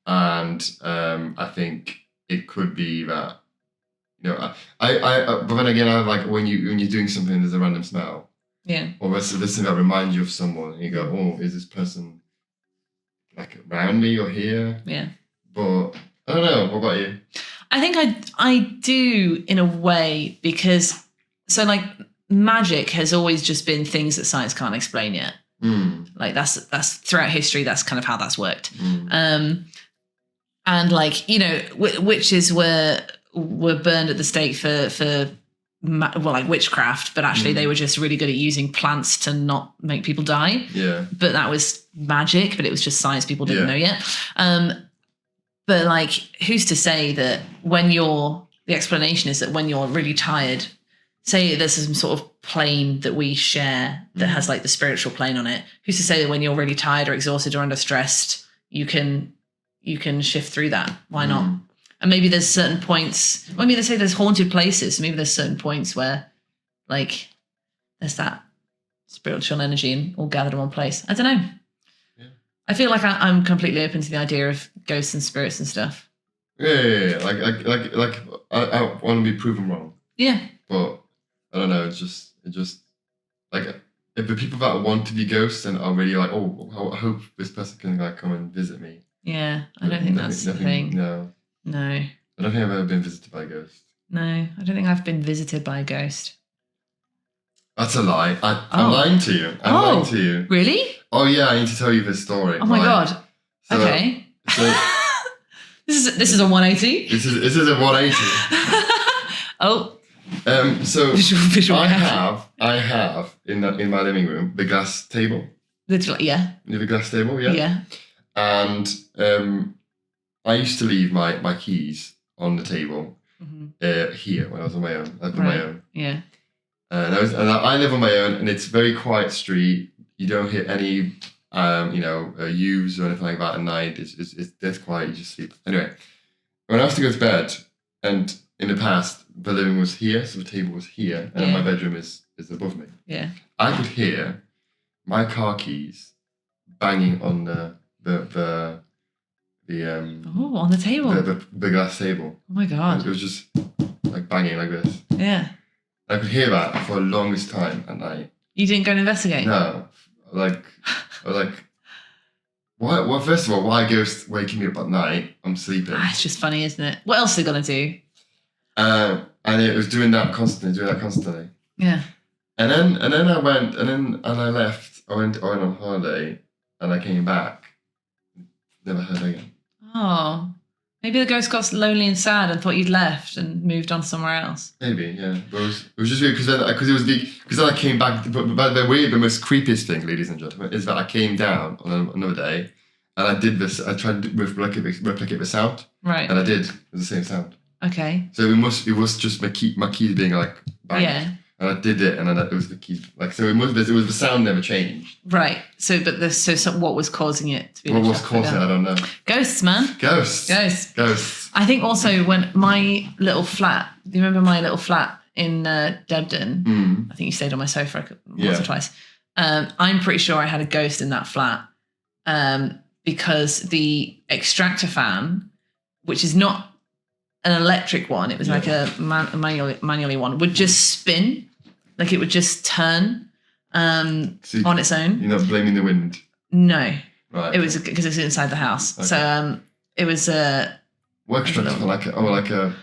And I think it could be that, but then again, I like when you're doing something, there's a random smell. Yeah. Or there's something that reminds you of someone, and you go, oh, is this person like around me or here? Yeah. But I don't know. What about you? I think I do in a way because so like magic has always just been things that science can't explain yet. Like that's throughout history. That's kind of how that's worked. And like witches were burned at the stake for like witchcraft, but actually they were just really good at using plants to not make people die. Yeah. But that was magic. But it was just science people didn't know yet. But like, who's to say that the explanation is that when you're really tired, say there's some sort of plane that we share that has like the spiritual plane on it. Who's to say that when you're really tired or exhausted or under stressed, you can shift through that? Why not? And maybe there's certain points, maybe they say there's haunted places. Maybe there's certain points where like there's that spiritual energy and all gathered in one place. I don't know. I feel like I'm completely open to the idea of ghosts and spirits and stuff. Yeah. Like I want to be proven wrong. Yeah. But I don't know. It just like if the people that want to be ghosts and are really like, oh, I hope this person can like come and visit me. Yeah, I don't think that's the thing. No. I don't think I've ever been visited by a ghost. No, I don't think I've been visited by a ghost. That's a lie. I'm lying to you. I'm lying to you. Really? Oh yeah, I need to tell you this story. Oh my God. So, okay. So This is a 180. This is a 180. Oh. So Visual I have in my living room the glass table. Literally, yeah. You have a glass table, yeah. Yeah. And I used to leave my keys on the table here when I was on my own. I lived on my own. Yeah. And I live on my own, and it's a very quiet street. You don't hear any, youths or anything like that at night. It's dead quiet. You just sleep. Anyway, when I was to go to bed, and in the past, the living room was here, so the table was here, and my bedroom is above me. Yeah. I could hear my car keys banging on the on the table. The glass table. Oh my God. It was just like banging like this. Yeah. I could hear that for the longest time at night. You didn't go and investigate? No. I was like, why? Well, first of all, why ghosts waking me up at night? I'm sleeping. It's just funny, isn't it? What else are they gonna do? And it was doing that constantly. Yeah. And then I went, and I left. I went on holiday, and I came back. Never heard again. Oh. Maybe the ghost got lonely and sad and thought you'd left and moved on somewhere else. Maybe, yeah. But it was just weird because then I came back. But the most creepiest thing, ladies and gentlemen, is that I came down on another day, and I did this. I tried to replicate the sound, right? And I did. It was the same sound. Okay. So it was just my keys being like banged. Yeah. And I did it, and then it was the keys. Like, so it was the sound never changed. Right. So, what was causing it to be? What was causing it? I don't know. Ghosts, man. Ghosts. I think also when my little flat. Do you remember my little flat in Debden? Mm. I think you stayed on my sofa once or twice. I'm pretty sure I had a ghost in that flat because the extractor fan, which is not an electric one, it was like a manually one, would just spin. Like it would just turn on its own. You're not blaming the wind? No. Right. It was because it's inside the house. Okay. So it was what extractor fan? Like a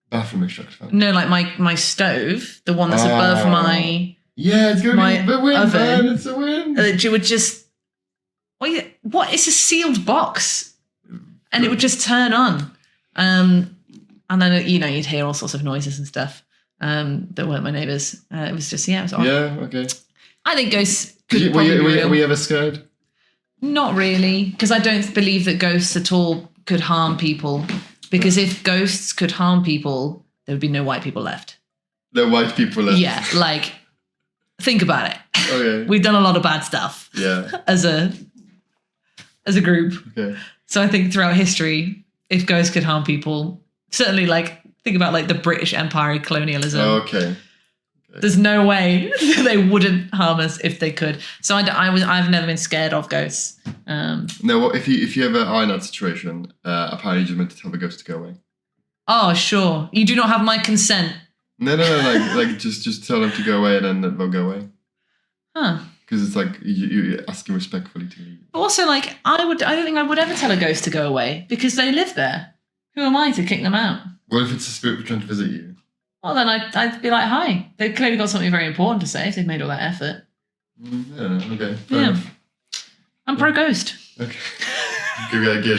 bathroom extractor fan? No, like my stove, the one that's above my it's going to be the wind, oven. Man, it's the wind. It would just what? It's a sealed box, and it would just turn on. And then you'd hear all sorts of noises and stuff that weren't my neighbours. It was just it was odd. Yeah, okay. I think ghosts Were you ever scared? Not really, because I don't believe that ghosts at all could harm people. Because if ghosts could harm people, there would be no white people left. No white people left. Yeah, like think about it. Okay. We've done a lot of bad stuff. Yeah. As a group. Okay. So I think throughout history, if ghosts could harm people, certainly think about the British Empire colonialism. Oh, okay. There's no way they wouldn't harm us if they could. So I've never been scared of ghosts. No, if you ever are in that situation, apparently you're just meant to tell the ghost to go away. Oh, sure. You do not have my consent. No, like just tell them to go away, and then they'll go away. Huh. Because it's like you're asking respectfully to leave. But also, I don't think I would ever tell a ghost to go away because they live there. Who am I to kick them out? What if it's a spirit trying to visit you? Well, then I'd be like, hi. They've clearly got something very important to say if they've made all that effort. Yeah, okay. Fair enough. I'm pro-ghost. Okay. Good.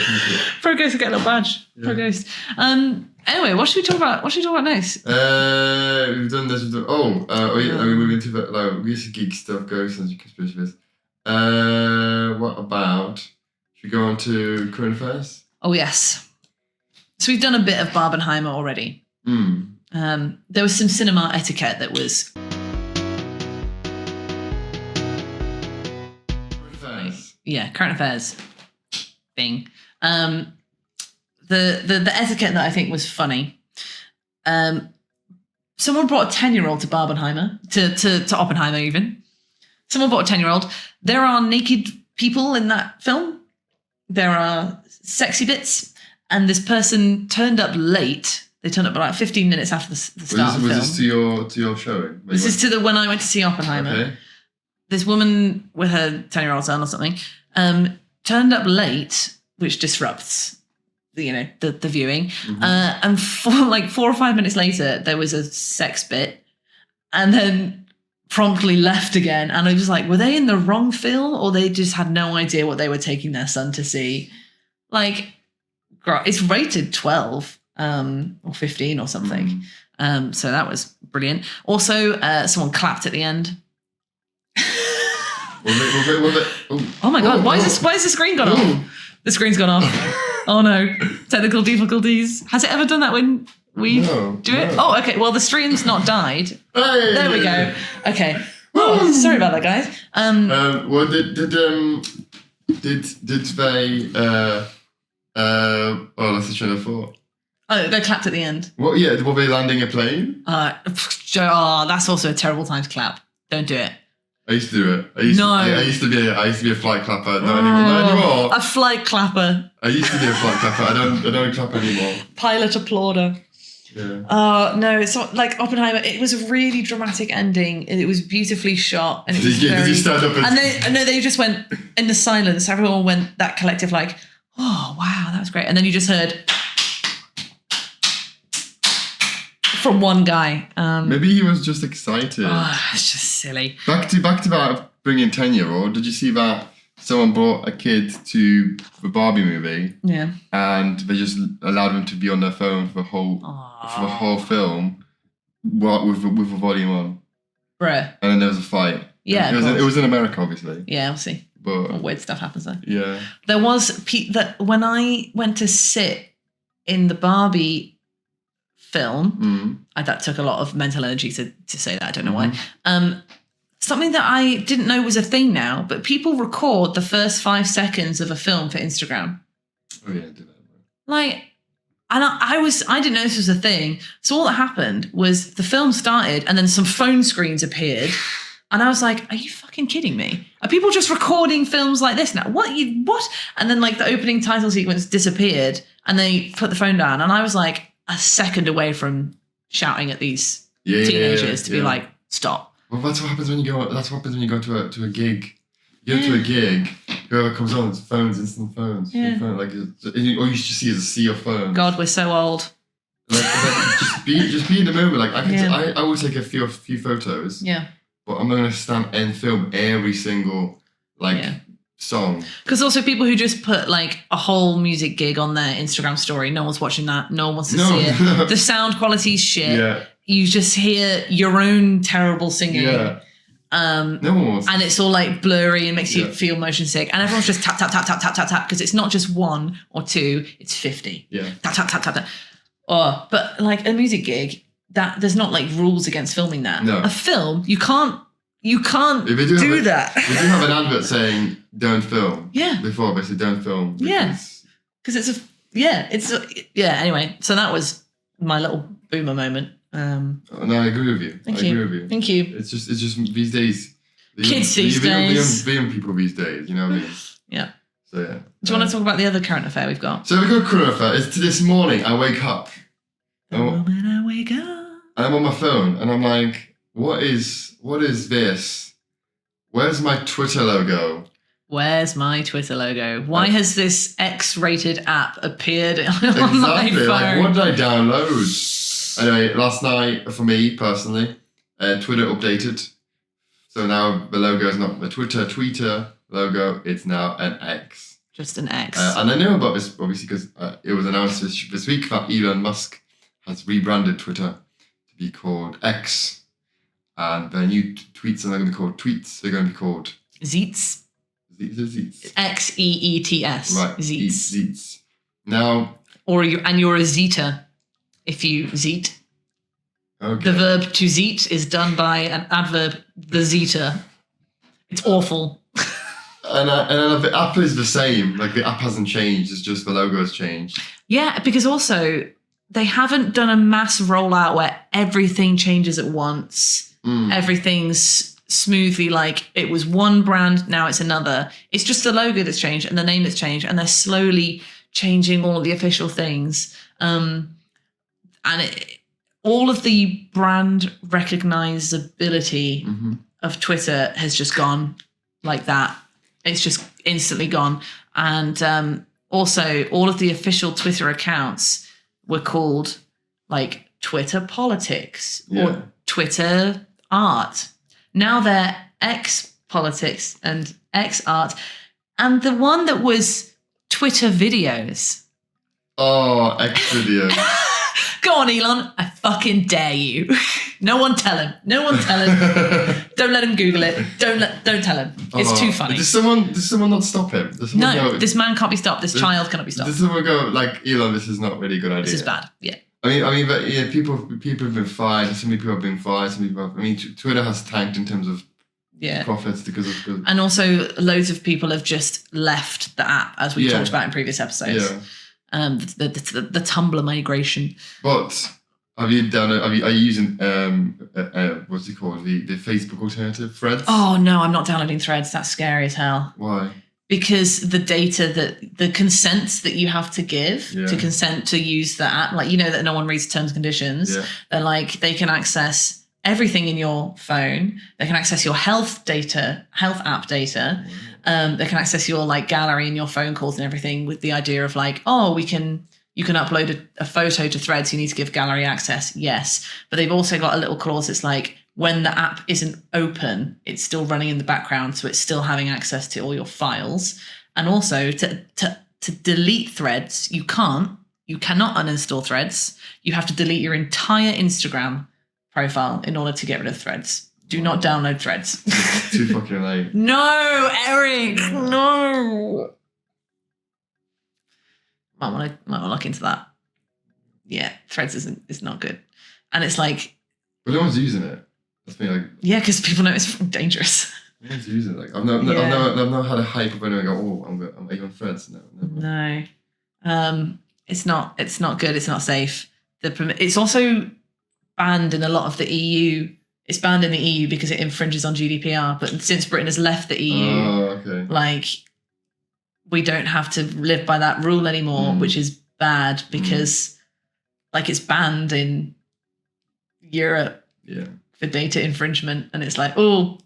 Pro-ghost, get a little badge. Yeah. Pro-ghost. Anyway, what should we talk about? What should we talk about next? We've done this. Are we moving to the recent geek stuff, ghosts and conspiracy theories? What about? Should we go on to current affairs? Oh yes. So we've done a bit of Barbenheimer already. There was some cinema etiquette that was. Current affairs. Yeah, current affairs. Bing. The etiquette that I think was funny. Someone brought a 10-year-old to Barbenheimer, to Oppenheimer even. Someone brought a 10-year-old. There are naked people in that film. There are sexy bits. And this person turned up late. They turned up about 15 minutes after the start of the film. Was this to your showing? This is to when I went to see Oppenheimer. Okay. This woman with her 10-year-old son or something turned up late, which disrupts the viewing. Mm-hmm. And 4 or 5 minutes later, there was a sex bit, and then promptly left again. And I was like, were they in the wrong film, or they just had no idea what they were taking their son to see? Like, It's rated 12 or 15 or something. So that was brilliant. Also, someone clapped at the end. Oh my God, why is the screen gone off? The screen's gone off. Oh no, technical difficulties. Has it ever done that when we do it? Oh, okay, well the stream's not died. Hey! There we go. Okay. Oh, sorry about that, guys. Well, did they that's the train of thought. Oh, they clapped at the end. What? Yeah, were they landing a plane? That's also a terrible time to clap. Don't do it. I used to do it. I used to be a flight clapper. Not anymore. A flight clapper. I used to be a flight clapper. I don't clap anymore. Pilot applauder. Yeah. No, it's not like Oppenheimer. It was a really dramatic ending. It was beautifully shot, and it was did you stand up and they just went in the silence. Everyone went that collective like, oh wow, that was great. And then you just heard from one guy. Maybe he was just excited. It's just silly. Back to that bringing 10-year-old. Did you see that someone brought a kid to the Barbie movie? Yeah. And they just allowed him to be on their phone for the whole film, with the volume on. Bruh. And then there was a fight. Yeah. It was in America, obviously. Yeah, we'll see. But weird stuff happens there. Yeah. There was that when I went to sit in the Barbie film, that took a lot of mental energy to say that. I don't know why. Something that I didn't know was a thing now, but people record the first 5 seconds of a film for Instagram. Oh yeah, do that. Like, and I didn't know this was a thing. So all that happened was the film started and then some phone screens appeared. And I was like, are you fucking kidding me? Are people just recording films like this now? What? And then like the opening title sequence disappeared and they put the phone down. And I was like a second away from shouting at these teenagers to be like, stop. Well, that's what happens when you go. That's what happens when you go to a gig. You go to a gig. Whoever comes on, it's phones, instant phones. Yeah. Phone, like, all you should see is a sea of phones. God, we're so old. Like, just be in the moment. Like I will take a few photos. Yeah. But I'm not gonna stand and film every single song. Because also people who just put like a whole music gig on their Instagram story, no one's watching that. No one wants to see it. The sound quality's shit. Yeah. You just hear your own terrible singing. Yeah. No one wants. And it's all like blurry and makes you feel motion sick. And everyone's just tap, tap, tap, tap, tap, tap, tap. Because it's not just 1 or 2, it's 50. Yeah. Tap, tap, tap, tap, tap. Oh, but like a music gig, that there's not like rules against filming that. No. A film, you can't do that. We do have an advert saying don't film. Yeah. Before basically don't film. Because anyway, so that was my little boomer moment. No, I agree with you. Thank you. Thank you. It's just these days. Kids these days. The young people these days, you know what I mean? Yeah. So yeah. Do you want to talk about the other current affair we've got? So we've got a current affair. It's this morning I wake up. The moment I wake up. And I'm on my phone and I'm like, what is this? Where's my Twitter logo? Where's my Twitter logo? Why has this X-rated app appeared on my phone? Like, what did I download? Anyway, last night, for me personally, Twitter updated. So now the logo is not the Twitter logo, it's now an X. Just an X. And I know about this, obviously, because it was announced this week that Elon Musk has rebranded Twitter to be called X. And their new tweets are not going to be called tweets, they're going to be called... Zeets. Zeets. X-E-E-T-S. Right. Zeets. Zeets. Now... And you're a zeeter. If you zeet. Okay. The verb to zeet is done by an adverb, the zeeter. It's awful. And the app is the same. Like the app hasn't changed. It's just the logo has changed. Yeah, because also they haven't done a mass rollout where everything changes at once. Everything's smoothly like it was one brand, now it's another. It's just the logo that's changed and the name that's changed, and they're slowly changing all of the official things. All of the brand recognizability of Twitter has just gone like that. It's just instantly gone. And also, all of the official Twitter accounts were called like Twitter Politics or Twitter Art. Now they're X Politics and X Art. And the one that was Twitter Videos. Oh. Oh, X video. Go on, Elon. I fucking dare you. No one tell him. Don't let him Google it. Don't tell him. It's too funny. Does someone not stop him? This man can't be stopped. This child cannot be stopped. Does someone go like, Elon, this is not really a good idea? This is bad. Yeah. I mean, but yeah, people have been fired. So many people have been fired. Twitter has tanked in terms of profits because of. And also, loads of people have just left the app, as we talked about in previous episodes. Yeah. The Tumblr migration. But are you using what's it called, the Facebook alternative, Threads? Oh no, I'm not downloading Threads. That's scary as hell. Why? Because the consents that you have to give to consent to use the app, like, you know, that no one reads terms and conditions. Yeah. They're like, they can access everything in your phone. They can access your health app data. They can access your like gallery and your phone calls and everything, with the idea of like, oh, you can upload a photo to Threads. You need to give gallery access. Yes. But they've also got a little clause. It's like, when the app isn't open, it's still running in the background. So it's still having access to all your files. And also to delete Threads, you cannot uninstall Threads. You have to delete your entire Instagram profile in order to get rid of Threads. Do not download Threads. Too fucking late. No, Eric, no. Might want to look into that. Yeah, Threads is not good. And it's like, but no one's using it. That's me, like, yeah, because people know it's dangerous. No one's using it. Like, I've never had a hype of anyone go, oh, I'm on Threads. No. It's not good. It's not safe. It's also banned in a lot of the EU. It's banned in the EU because it infringes on GDPR. But since Britain has left the EU, like, we don't have to live by that rule anymore, which is bad because, like, it's banned in Europe for data infringement, and it's like, oh,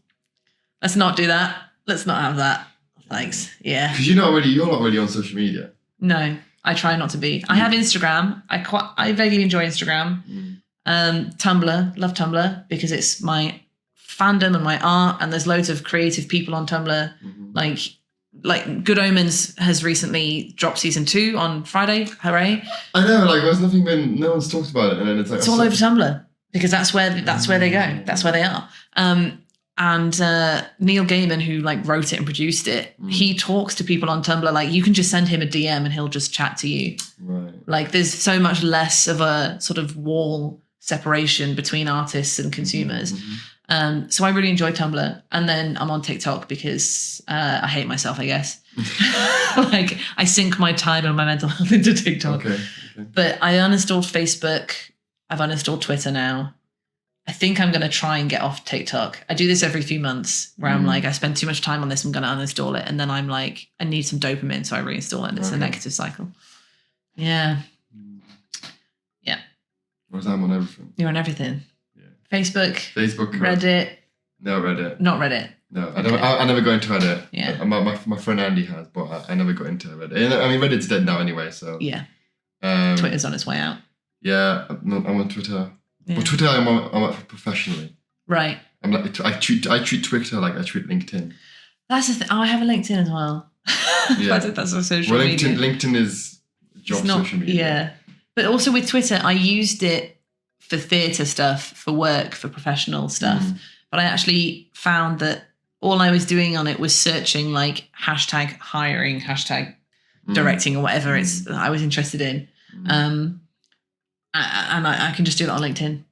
let's not do that. Let's not have that. Thanks. Yeah. Because you're not really on social media. No, I try not to be. I have Instagram. I vaguely enjoy Instagram. Tumblr, love Tumblr because it's my fandom and my art, and there's loads of creative people on Tumblr. Like Good Omens has recently dropped season 2 on Friday. Hooray! I know, like, there's nothing been. No one's talked about it, and then it's like it's all over Tumblr because that's where they go. That's where they are. And Neil Gaiman, who like wrote it and produced it, he talks to people on Tumblr. Like, you can just send him a DM and he'll just chat to you. Right. Like, there's so much less of a sort of wall separation between artists and consumers. So I really enjoy Tumblr. And then I'm on TikTok because I hate myself, I guess. Like, I sink my time and my mental health into TikTok. Okay. But I uninstalled Facebook. I've uninstalled Twitter now. I think I'm going to try and get off TikTok. I do this every few months where I'm like, I spend too much time on this, I'm going to uninstall it. And then I'm like, I need some dopamine, so I reinstall it. And it's a negative cycle. Yeah. Yeah. Whereas I'm on everything. You're on everything. Yeah. Facebook, correct. Reddit. No, Reddit. Not Reddit. No, okay. I never go into Reddit. Yeah. My friend Andy has, but I never got into Reddit. I mean, Reddit's dead now anyway, so. Yeah. Twitter's on its way out. Yeah, I'm on Twitter. Yeah. But Twitter, I'm on professionally. Right. I'm like, I treat Twitter like I treat LinkedIn. That's the thing. Oh, I have a LinkedIn as well. Yeah. That's a social media. LinkedIn is social media. Yeah. But also with Twitter, I used it for theatre stuff, for work, for professional stuff. But I actually found that all I was doing on it was searching like hashtag hiring, hashtag directing, or whatever I was interested in. And I can just do that on LinkedIn.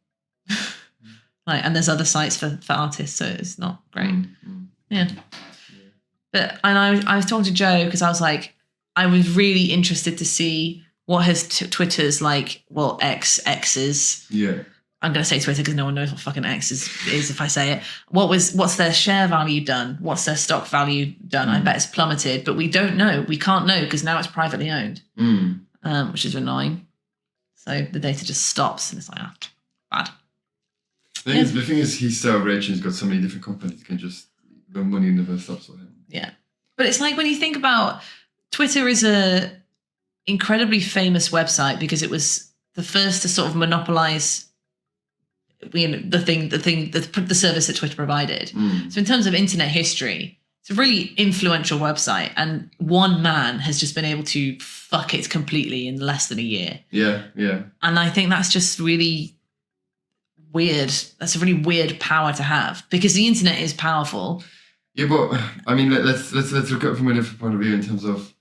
Like, and there's other sites for artists, so it's not great. Yeah. But I was talking to Joe because I was like, I was really interested to see what has Twitter's like, well, X's. Yeah. I'm going to say Twitter because no one knows what fucking X is if I say it. What's their share value done? What's their stock value done? I bet it's plummeted, but we don't know. We can't know because now it's privately owned, which is annoying. So the data just stops and it's like, bad. The thing is, he's so rich and he's got so many different companies. He can just, the money never stops for him. Yeah. But it's like when you think about Twitter is a incredibly famous website because it was the first to sort of monopolize the service that Twitter provided. So in terms of internet history, it's a really influential website, and one man has just been able to fuck it completely in less than a year. Yeah, yeah. And I think that's just really weird. That's a really weird power to have, because the internet is powerful. Yeah, but I mean, let's look at it from a different point of view in terms of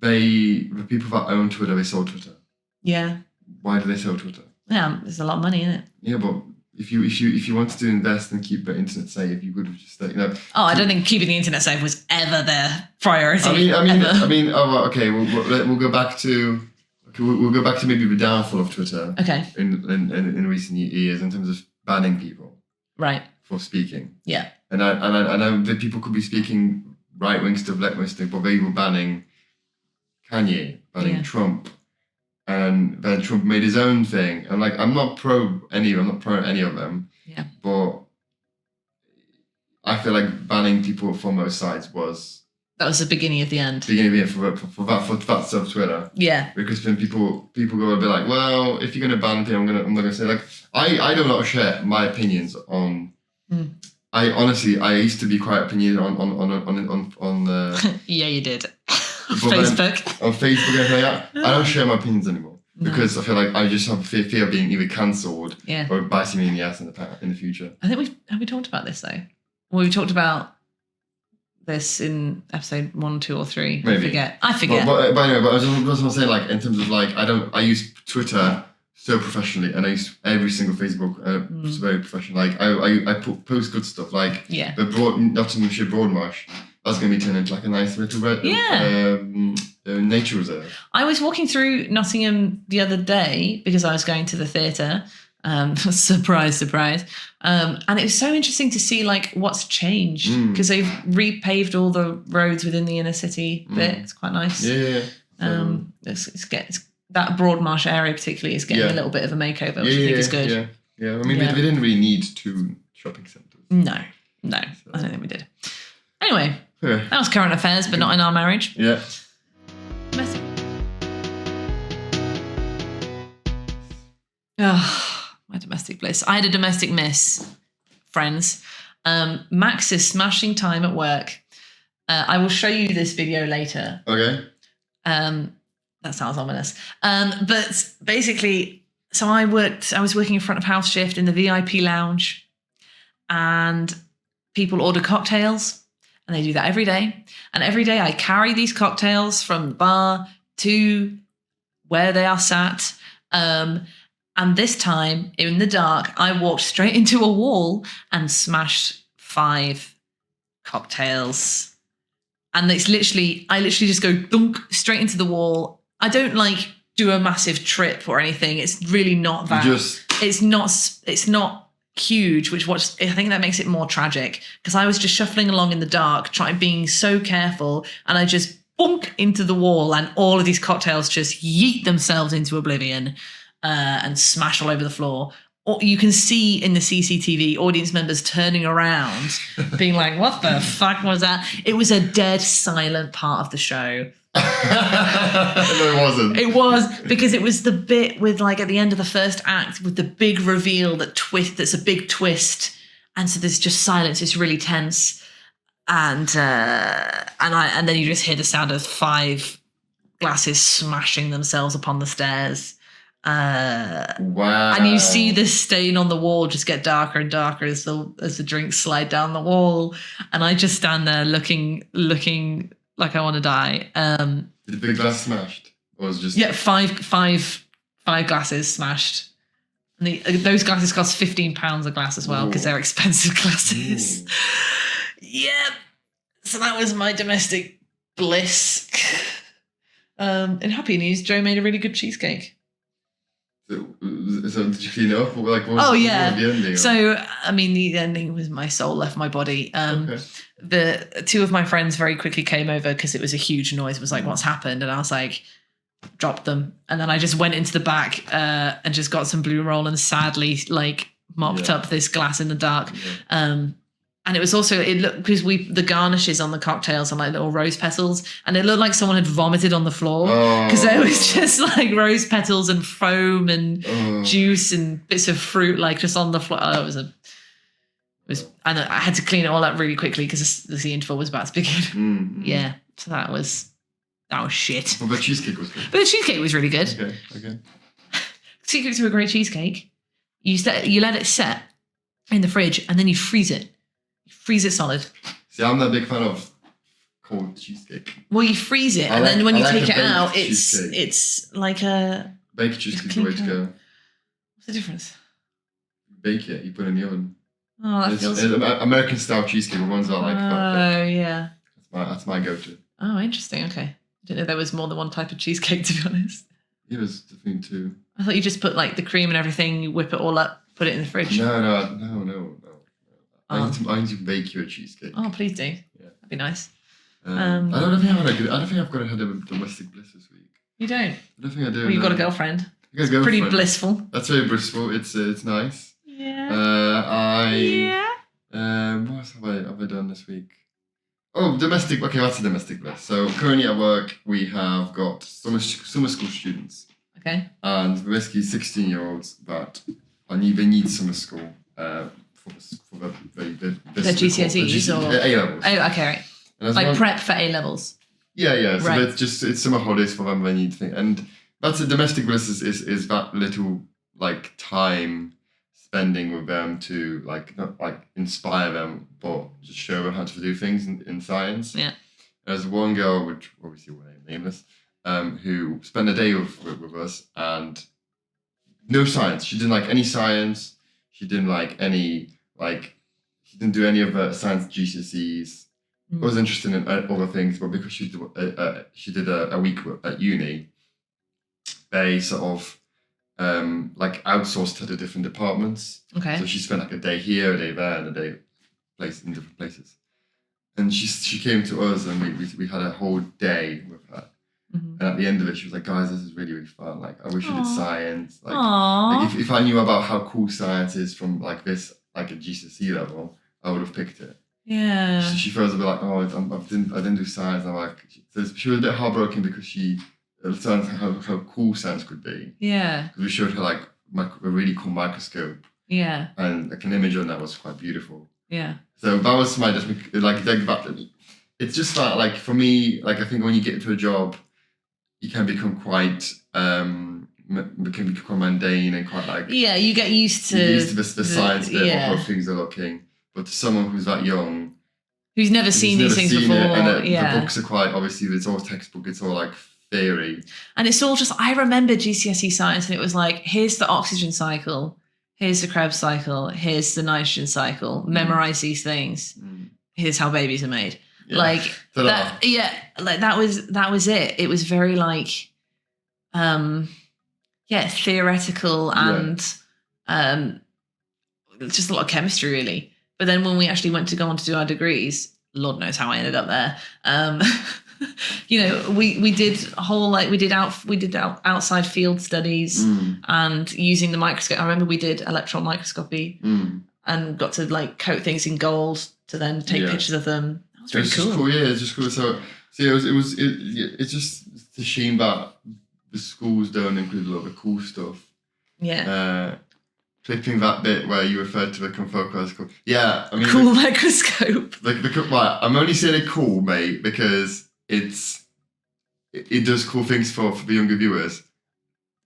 the people that own Twitter, they sold Twitter. Yeah. Why do they sell Twitter? Yeah, there's a lot of money in it. Yeah, but if you wanted to invest and keep the internet safe, you could have just I don't think keeping the internet safe was ever their priority. I mean. Oh, okay. We'll go back to. Okay, we'll go back to maybe the downfall of Twitter. Okay. In recent years, in terms of banning people. Right. For speaking. Yeah. And I know that people could be speaking right wing stuff, left wing stuff, but they were banning Kanye, banning Trump. And then Trump made his own thing. And I'm not pro any of them. Yeah. But I feel like banning people from both sides was the beginning of the end. For that stuff Twitter. Yeah. Because then people go a bit like, well, if you're gonna ban people, I'm not gonna say I do not share my opinions on. I honestly used to be quite opinionated on yeah, you did. Facebook. On Facebook, and I don't share my opinions anymore because I feel like I just have fear of being either cancelled or biting me in the ass in the future. I think have we talked about this though? Well, we talked about this in episode 1, 2, or 3. Maybe. I forget. But anyway, but I was just saying, in terms of I use Twitter so professionally, and I use every single Facebook very professional. I post good stuff, the Nottinghamshire Broad Marsh. That's going to be turned into a nice little nature reserve. I was walking through Nottingham the other day because I was going to the theatre. Surprise, surprise. And it was so interesting to see what's changed, because they've repaved all the roads within the inner city bit. It's quite nice. Yeah. It's that Broadmarsh area particularly is getting a little bit of a makeover, which I think is good. Yeah. I mean, we didn't really need 2 shopping centres. No, I don't think we did. Anyway, that was current affairs, but not in our marriage. Yeah. Messy. Oh, my domestic bliss. I had a domestic miss, friends. Max's smashing time at work. I will show you this video later. Okay. That sounds ominous. But basically, so I was working in front of house shift in the VIP lounge, and people order cocktails, and they do that every day. And every day I carry these cocktails from the bar to where they are sat. And this time, in the dark, I walked straight into a wall and smashed 5 cocktails. And I literally just go dunk straight into the wall. I don't do a massive trip or anything. It's really not that. It's not huge, I think that makes it more tragic, because I was just shuffling along in the dark, being so careful, and I just bonk into the wall, and all of these cocktails just yeet themselves into oblivion and smash all over the floor. Or you can see in the CCTV audience members turning around, being like, "What the fuck was that?" It was a dead silent part of the show. No, it wasn't. It was, because it was the bit with at the end of the first act with the big reveal that's a big twist, and so there's just silence. It's really tense, and then you just hear the sound of 5 glasses smashing themselves upon the stairs. Wow! And you see this stain on the wall just get darker and darker as the drinks slide down the wall, and I just stand there looking like I want to die. Did the big glass smashed, or was it just 5 glasses smashed? And those glasses cost £15 a glass as well, because they're expensive glasses. Yeah, so that was my domestic bliss. In happy news, Joe made a really good cheesecake. So did you clean it up? What was the ending? So, I mean, the ending was my soul left my body. Okay. The 2 of my friends very quickly came over because it was a huge noise. It was like, what's happened? And I was like, drop them. And then I just went into the back and just got some Blue Roll and sadly mopped up this glass in the dark. Yeah. And it was also, because the garnishes on the cocktails are little rose petals, and it looked like someone had vomited on the floor, because there was just rose petals and foam and juice and bits of fruit just on the floor. Oh, it was And I had to clean it all up really quickly because the interval was about to begin. Yeah, so that was shit. Well, but cheesecake was good. But the cheesecake was really good. Okay. Secret to a great cheesecake: you let it set in the fridge and then you freeze it. You freeze it solid. See, I'm not a big fan of cold cheesecake. Well, you freeze it, then when you take it out, it's like a baked cheesecake is the way to go. What's the difference? Bake it. You put it in the oven. Oh, that feels. It's American style cheesecake. The ones that I like. Oh yeah. That's my go-to. Oh, interesting. Okay, I didn't know there was more than one type of cheesecake. To be honest. It was the thing too. I thought you just put like the cream and everything. You whip it all up, put it in the fridge. No. I need to bake you a cheesecake. Oh, please do. Yeah, that'd be nice. I don't think I've got had a domestic bliss this week. You don't? I don't think I do. Well, you've got a girlfriend. It's pretty blissful. That's very blissful. It's nice. Yeah. What else have I done this week? Oh, domestic. Okay, that's a domestic bliss. So currently at work we have got summer school students. Okay. And basically 16-year-olds that they need summer school for the GCSEs or A levels. Oh, okay, right. Like prep for A levels. Yeah. So right. it's summer holidays for them. They need things, and that's a domestic bliss is that little like time spending with them to not inspire them, but just show them how to do things in science. Yeah. There's one girl, which obviously will name nameless, who spent a day with us and no science. She didn't like any science. She didn't like any she didn't do any of the science GCSEs. Was interested in other things, but because she did a week at uni, they sort of outsourced her to different departments. Okay. So she spent a day here, a day there, and a day in different places. And she came to us, and we had a whole day with her. Mm-hmm. And at the end of it, she was like, "Guys, this is really, really fun. I wish I did science. If I knew about how cool science is from this a GCSE level, I would have picked it." Yeah. She feels a bit like, "Oh, I didn't do science." And I'm like, so she was a bit heartbroken because she learned how cool science could be. Yeah. Because we showed her a really cool microscope. Yeah. And an image on that was quite beautiful. Yeah. So that was my it's just that for me, I think when you get into a job, you can become quite mundane and quite you get used to the science bit of how things are looking. But to someone who's that young, who's never seen these things before, the books are quite obviously it's all textbook, it's all theory, and it's all just. I remember GCSE science, and it was here's the oxygen cycle, here's the Krebs cycle, here's the nitrogen cycle. Memorize these things. Here's how babies are made. Yeah. That. Yeah, that was it. It was very theoretical and just a lot of chemistry really. But then when we actually went to go on to do our degrees, Lord knows how I ended up there. We did outside field studies and using the microscope. I remember we did electron microscopy and got to coat things in gold to then take pictures of them. That was really cool. It's just cool. So it's just a shame that the schools don't include a lot of the cool stuff. Yeah. Flipping that bit where you referred to the confocal microscope. Yeah, I mean... Cool microscope. I'm only saying it cool, mate, because it does cool things for the younger viewers.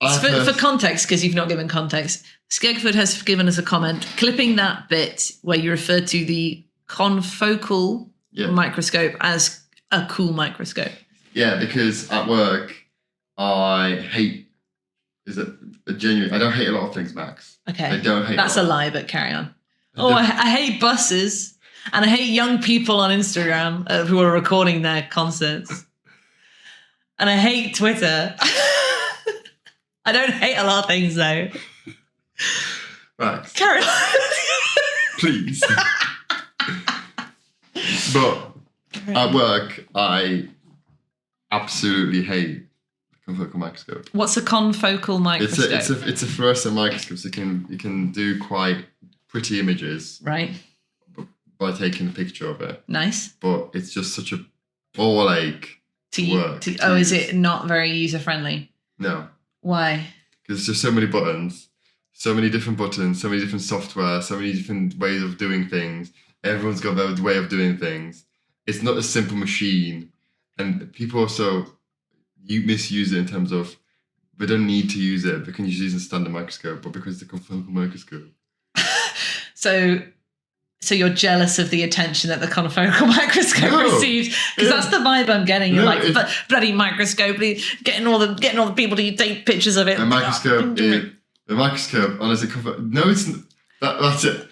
For context, because you've not given context, Skegford has given us a comment, clipping that bit where you referred to the confocal microscope as a cool microscope. Yeah, because at work, I hate... I don't hate a lot of things, Max. Okay. I don't hate That's a lie, but carry on. I hate buses and I hate young people on Instagram who are recording their concerts. And I hate Twitter. I don't hate a lot of things, though. Max. Carry on. Please. But at work, I absolutely hate confocal microscope. What's a confocal microscope? It's a fluorescent microscope, so you can do quite pretty images, right? By taking a picture of it. Nice. But it's just such a ball ache to work. Is it not very user friendly? No. Why? Because there's just so many buttons, so many different buttons, so many different software, so many different ways of doing things. Everyone's got their way of doing things. It's not a simple machine. And people also misuse it in terms of they don't need to use it. They can just use a standard microscope, but because it's a confocal microscope. So you're jealous of the attention that the confocal microscope receives, because that's the vibe I'm getting. You're like, bloody microscope, getting all the people to take pictures of it. The microscope, honestly, no, it's that's it.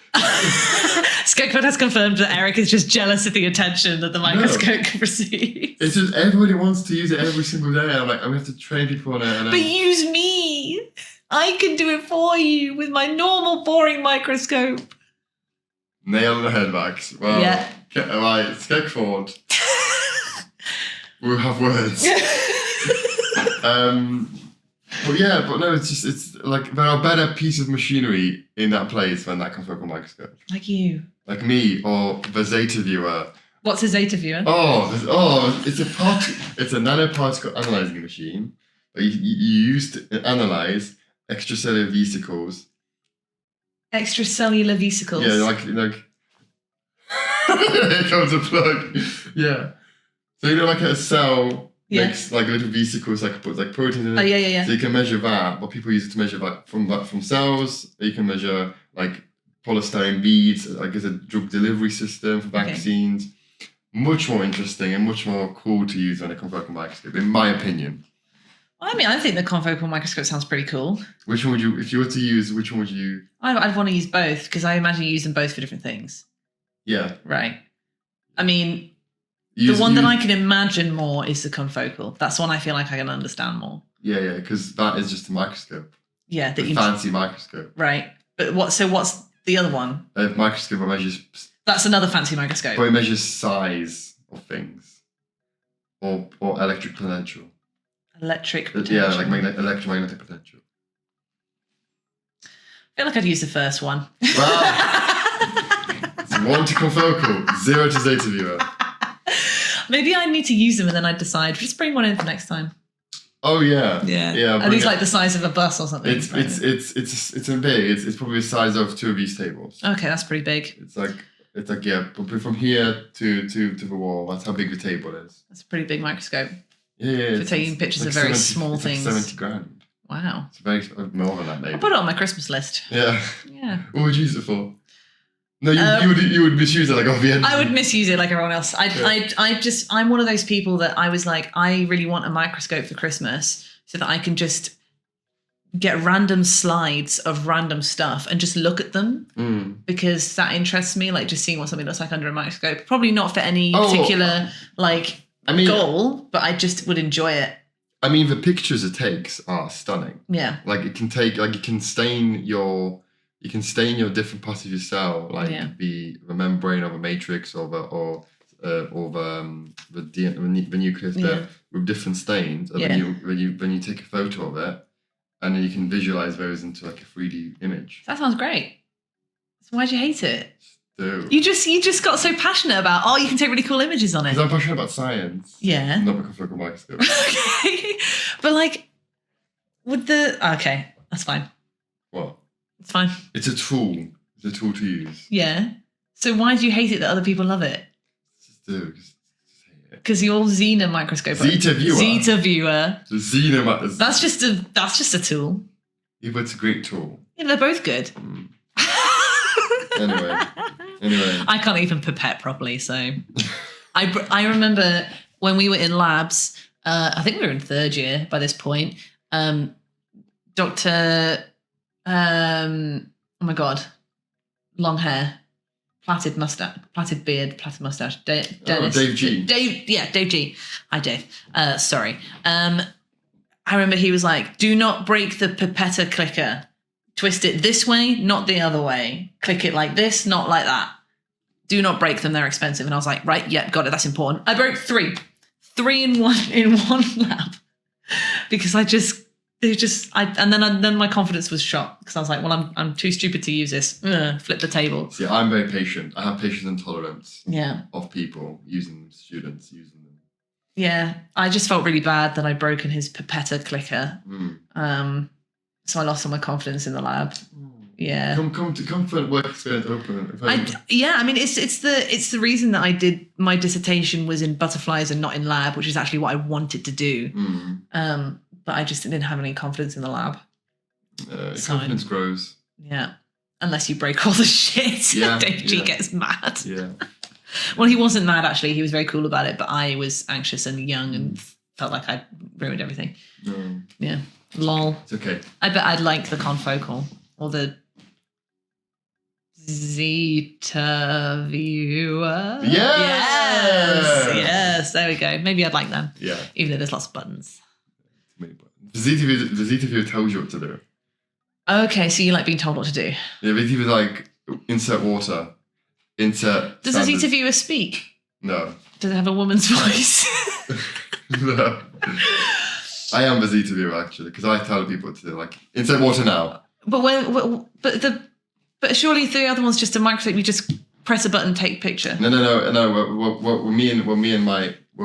Skegford has confirmed that Eric is just jealous of the attention that the microscope can receive. It's just everybody wants to use it every single day. I'm like, I'm going to have to train people on it. But use me. I can do it for you with my normal, boring microscope. Nail on the head, Max. Well, yeah. Right, Skegford. We'll have words. But no, it's like there are better pieces of machinery in that place than that confocal microscope. Like you. Like me, or the Zeta viewer. What's a Zeta viewer? It's a nanoparticle analyzing machine that you use to analyze extracellular vesicles. Extracellular vesicles. Yeah, like here comes a plug. Yeah. So like a cell makes like little vesicles, like proteins in it. Oh yeah. So you can measure that, but people use it to measure from cells. You can measure like polystyrene beads, like as a drug delivery system for vaccines. Okay. Much more interesting and much more cool to use than a confocal microscope, in my opinion. I mean, I think the confocal microscope sounds pretty cool. Which one would you, if you were to use, which one would you? I'd want to use both, because I imagine you use them both for different things. Yeah. Right. I mean, the one that I can imagine more is the confocal. That's one I feel like I can understand more. Yeah, because that is just a microscope. Yeah. A fancy microscope. Right. But what's the other one? A microscope that measures... That's another fancy microscope. But it measures size of things. Or electric potential. Electric potential. Yeah, like electromagnetic potential. I feel like I'd use the first one. Wow. It's 1 to confocal, 0 to Zeta viewer. Maybe I need to use them and then I'd decide. Just bring one in for next time. Oh yeah. Yeah. Are these like the size of a bus or something? It's big. It's probably the size of 2 of these tables. Okay, that's pretty big. It's like but from here to the wall, that's how big the table is. That's a pretty big microscope. Yeah. For taking pictures of very small things. Like 70 grand. Wow. It's very more than that, maybe. I'll put it on my Christmas list. Yeah. Yeah. What would you use it for? No, you would misuse it like off the end. I would misuse it like everyone else. I'm one of those people that I was like, I really want a microscope for Christmas so that I can just get random slides of random stuff and just look at them because that interests me, like just seeing what something looks like under a microscope. Probably not for any particular goal, but I just would enjoy it. I mean, the pictures it takes are stunning. Yeah. Like it can take, like you can stain your different parts of your cell, like the membrane or the matrix or the nucleus there with different stains. And then you take a photo of it, and then you can visualize those into like a 3D image. That sounds great. So why'd you hate it? Do. You just got so passionate about, you can take really cool images on it. Because I'm passionate about science. Yeah. Not because of a microscope. Okay. But like, okay, that's fine. What? It's fine. It's a tool. It's a tool to use. Yeah. So why do you hate it that other people love it? Just do. Just hate it. Because you're Xena microscope. Zeta viewer. Xena. That's just a tool. Yeah, but it's a great tool. Yeah, they're both good. Anyway. I can't even pipette properly, so I remember when we were in labs. I think we were in 3rd year by this point. Dr. Oh my God, long hair, plaited beard, plaited mustache. Dennis. Dave G. Dave G. Hi, Dave. Sorry. I remember he was like, "Do not break the pipetta clicker. Twist it this way, not the other way. Click it like this, not like that. Do not break them; they're expensive." And I was like, "Right, yeah, got it. That's important." I broke 3 in one lab because and then my confidence was shot because I was like, well, I'm too stupid to use this. Flip the table. See, I'm very patient. I have patience and tolerance. Yeah. Of people students using them. Yeah, I just felt really bad that I'd broken his pipetta clicker. So I lost all my confidence in the lab. Yeah. Come for work experience open. I mean, it's the reason that I did my dissertation was in butterflies and not in lab, which is actually what I wanted to do. But I just didn't have any confidence in the lab. Confidence grows. Yeah. Unless you break all the shit. Yeah. David gets mad. Yeah. Well, he wasn't mad, actually. He was very cool about it, but I was anxious and young and felt like I'd ruined everything. No. Yeah. Lol. It's okay. I bet I'd like the confocal or the Zeta viewer. Yes. There we go. Maybe I'd like them. Yeah. Even though there's lots of buttons. The Zeta viewer tells you what to do. Okay, so you like being told what to do. Yeah, the Zeta like insert water, insert. Does the Zeta viewer speak? No. Does it have a woman's voice? No. I am the Zeta viewer actually, because I tell people to like insert water now. But surely the other one's just a microscope. You just press a button, take picture. No. What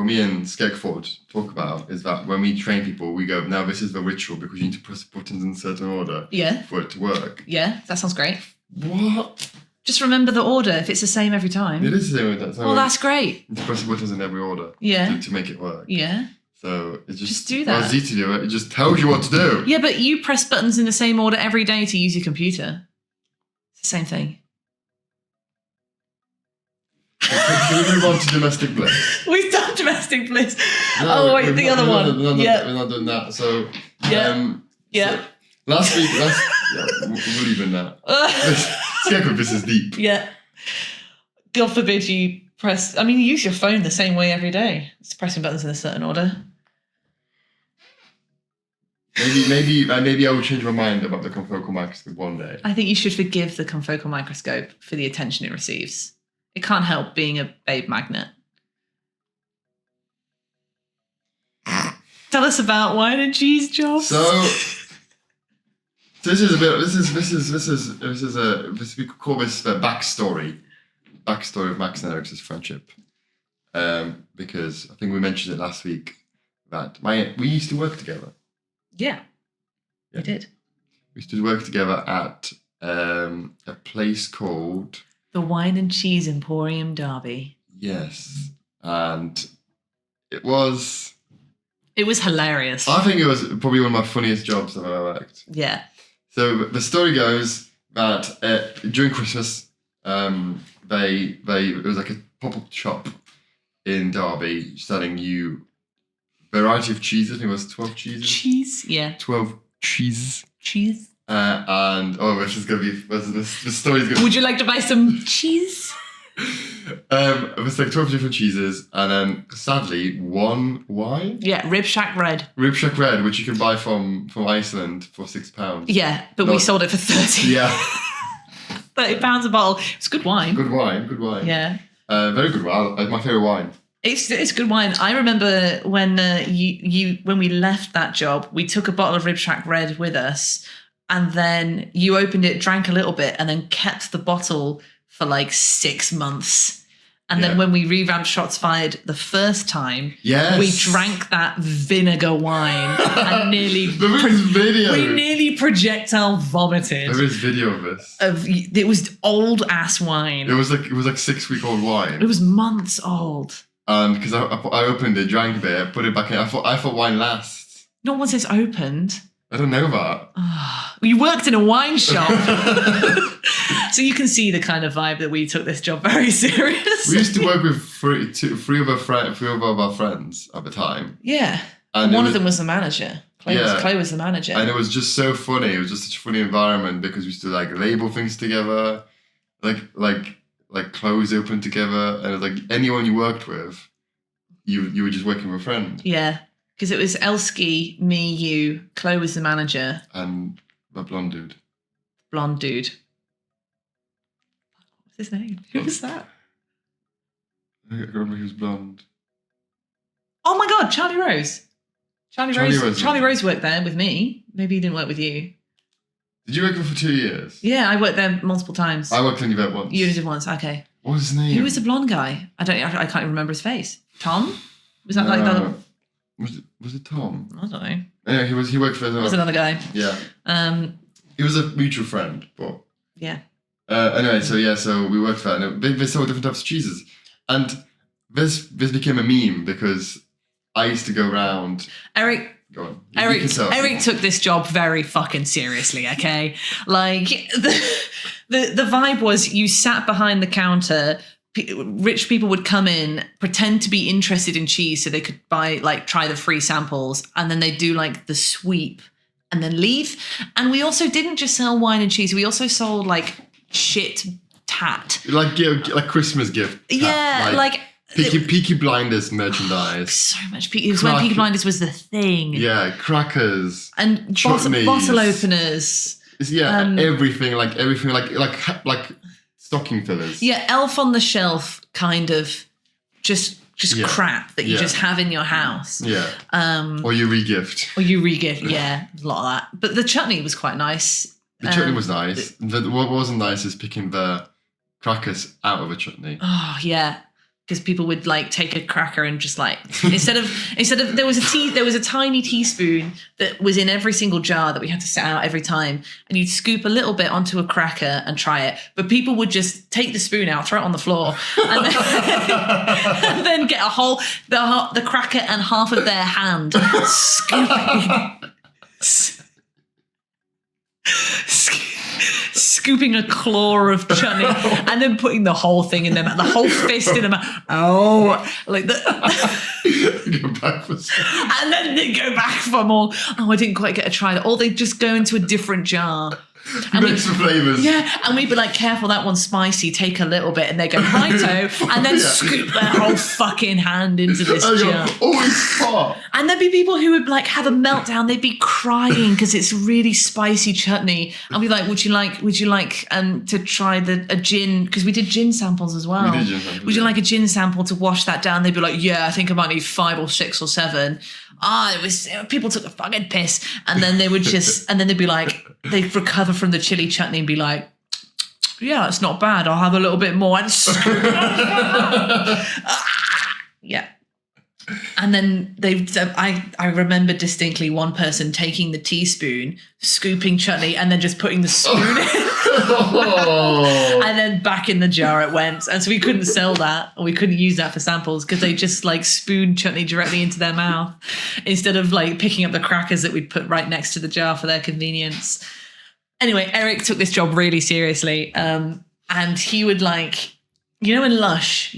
me and Skegford talk about is that when we train people, we go, now this is the ritual because you need to press buttons in a certain order. Yeah. For it to work. Yeah, that sounds great. What? Just remember the order if it's the same every time. It is the same. That's great. You need to press the buttons in every order. Yeah. To make it work. Yeah. So it's just do that. Well, Zeta viewer, it just tells you what to do. Yeah, but you press buttons in the same order every day to use your computer. It's the same thing. Can we move on to domestic bliss? We've done domestic bliss. No, wait, the other one. We're not doing that. So yeah. So last week, we'll leave in that. Skegford, this is deep. Yeah. God forbid you press. I mean, you use your phone the same way every day. It's pressing buttons in a certain order. Maybe I will change my mind about the confocal microscope one day. I think you should forgive the confocal microscope for the attention it receives. It can't help being a babe magnet. Tell us about wine and cheese jobs. So this is we could call this the backstory of Max and Eric's friendship. Because I think we mentioned it last week that we used to work together. Yeah. We did. We used to work together at a place called the Wine and Cheese Emporium, Derby. Yes, and it was hilarious. I think it was probably one of my funniest jobs I've ever worked. Yeah. So the story goes that during Christmas, it was like a pop-up shop in Derby selling you a variety of cheeses. I think it was 12 cheeses. Cheese, yeah. 12 cheeses. Cheese. And this is gonna be the story's gonna. Would you like to buy some cheese? It was like 12 different cheeses, and then sadly one wine. Yeah, Rib Shack Red. Rib Shack Red, which you can buy from Iceland for £6. Yeah, but we sold it for 30. Yeah. £30 a bottle. It's good wine. Good wine. Yeah. Very good wine. It's my favourite wine. It's good wine. I remember when when we left that job, we took a bottle of Rib Shack Red with us, and then you opened it, drank a little bit, and then kept the bottle for like 6 months. And then when we revamped Shots Fired the first time, we drank that vinegar wine and nearly we nearly projectile vomited. There is video of this. It was old ass wine. It was like 6-week-old wine. It was months old. And because I opened it, drank a bit, put it back in. I thought wine lasts. Not once it's opened. I don't know that. You worked in a wine shop. So you can see the kind of vibe that we took this job very seriously. We used to work with three of our friends at the time. Yeah. And one of them was the manager. Chloe was the manager. And it was just so funny. It was just such a funny environment because we used to like label things together, like clothes open together. And it was like anyone you worked with, you were just working with a friend. Yeah. Because it was Elsky, me, you, Chloe was the manager. And the blonde dude. Blonde dude. What's his name? Who was that? I remember he was blonde. Oh my God, Charlie Rose. Charlie Rose worked there with me. Maybe he didn't work with you. Did you work there for 2 years? Yeah, I worked there multiple times. I worked only there once. You did once, okay. What was his name? Who was the blonde guy? I can't even remember his face. Tom? Was that like the... Was it Tom? I don't know. Anyway, he worked for It was another guy. Yeah. Um, He was a mutual friend, but yeah. anyway, so we worked for that, and they sold different types of cheeses, and this became a meme because I used to go around. Eric took this job very fucking seriously, okay? Like, the vibe was you sat behind the counter, rich people would come in, pretend to be interested in cheese so they could try the free samples, and then they'd do like the sweep and then leave. And we also didn't just sell wine and cheese, we also sold like shit tat. Like Christmas gift. Yeah, like Peaky Blinders merchandise. So much Peaky. It was when Peaky Blinders was the thing. Yeah, crackers and bottle openers. Everything like stocking fillers. Yeah, Elf on the Shelf kind of just crap that you just have in your house. Yeah. Or you regift. Yeah, a lot of that. But the chutney was quite nice. The chutney was nice. What wasn't nice is picking the crackers out of a chutney. Oh yeah. Because people would like take a cracker and just like instead of there was a tiny teaspoon that was in every single jar that we had to set out every time, and you'd scoop a little bit onto a cracker and try it, but people would just take the spoon out, throw it on the floor, and and then get the cracker and half of their hand scooping a claw of chutney and then putting the whole thing in their mouth, the whole fist in their mouth. Oh, like that. And then they go back for more. Oh, I didn't quite get to try that. Or they just go into a different jar. And mix the flavours. Yeah, and we'd be like, careful, that one's spicy, take a little bit, and they go, righto, and then scoop their whole fucking hand into this jar. Always hot. And there'd be people who would like have a meltdown, they'd be crying because it's really spicy chutney. And we'd be like, would you like to try a gin, because we did gin samples as well. Would you like a gin sample to wash that down? They'd be like, yeah, I think I might need 5 or 6 or 7. People took a fucking piss, and then they would and then they'd be like, they'd recover from the chili chutney and be like, yeah, it's not bad, I'll have a little bit more. And yeah. And then I remember distinctly one person taking the teaspoon, scooping chutney, and then just putting the spoon in. And then back in the jar it went. And so we couldn't sell that, or we couldn't use that for samples, because they just like spooned chutney directly into their mouth instead of like picking up the crackers that we'd put right next to the jar for their convenience. Anyway, Eric took this job really seriously. And he would like, in Lush,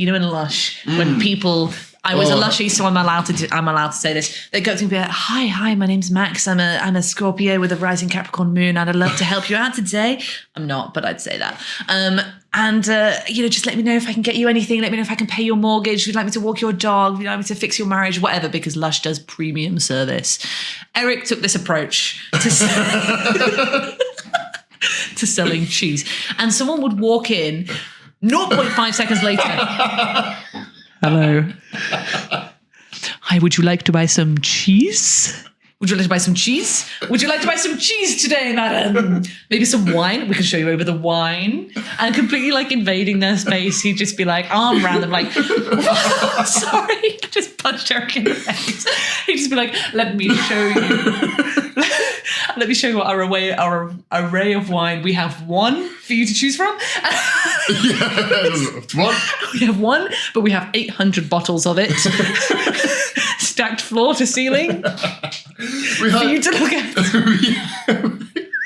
when people... I was a Lushie, so I'm allowed to say this. They go to me and be like, hi, my name's Max. I'm a Scorpio with a rising Capricorn moon, and I'd love to help you out today. I'm not, but I'd say that. Just let me know if I can get you anything. Let me know if I can pay your mortgage. If you'd like me to walk your dog. If you'd like me to fix your marriage, whatever, because Lush does premium service. Eric took this approach to to selling cheese. And someone would walk in 0.5 seconds later. Hello. Hi, would you like to buy some cheese? Would you like to buy some cheese? Would you like to buy some cheese today, madam? Maybe some wine? We can show you over the wine. And completely like invading their space, he'd just be like, arm around them, like, sorry, just punched Eric in the face. He'd just be like, let me show you. Let me show you our array of wine. We have one for you to choose from. One. We have one, but we have 800 bottles of it. Stacked floor to ceiling. For you to look at.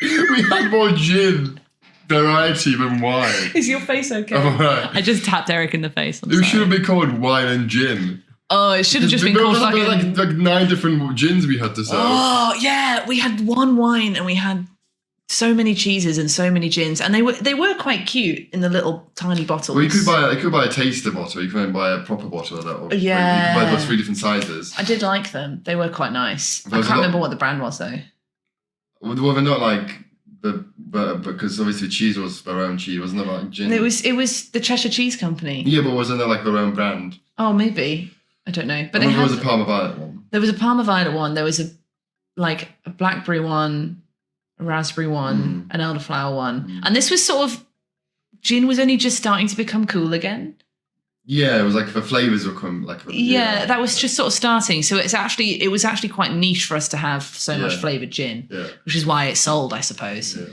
We had more gin variety than wine. Is your face okay? Right. I just tapped Eric in the face. It should have been called wine and gin. Oh, it should have just been called fucking... Like 9 different gins we had to sell. Oh, yeah. We had one wine and we had so many cheeses and so many gins. And they were quite cute in the little tiny bottles. Well, you could buy a taster bottle. You could buy a proper bottle of that. Or, yeah. You could buy those 3 different sizes. I did like them. They were quite nice. I can't remember what the brand was, though. Well, they're not like... because obviously cheese was their own cheese. Wasn't it like gin? It was the Cheshire Cheese Company. Yeah, but wasn't there like their own brand? Oh, maybe. I don't know. But there was a Parma Violet one. There was a Parma Violet one. There was a blackberry one, a raspberry one, an elderflower one. And this was sort of, gin was only just starting to become cool again. Yeah, it was like the flavors were coming like. Yeah, that was just sort of starting. So it was actually quite niche for us to have so much Yeah. flavored gin, Yeah. which is why it sold, I suppose. Yeah.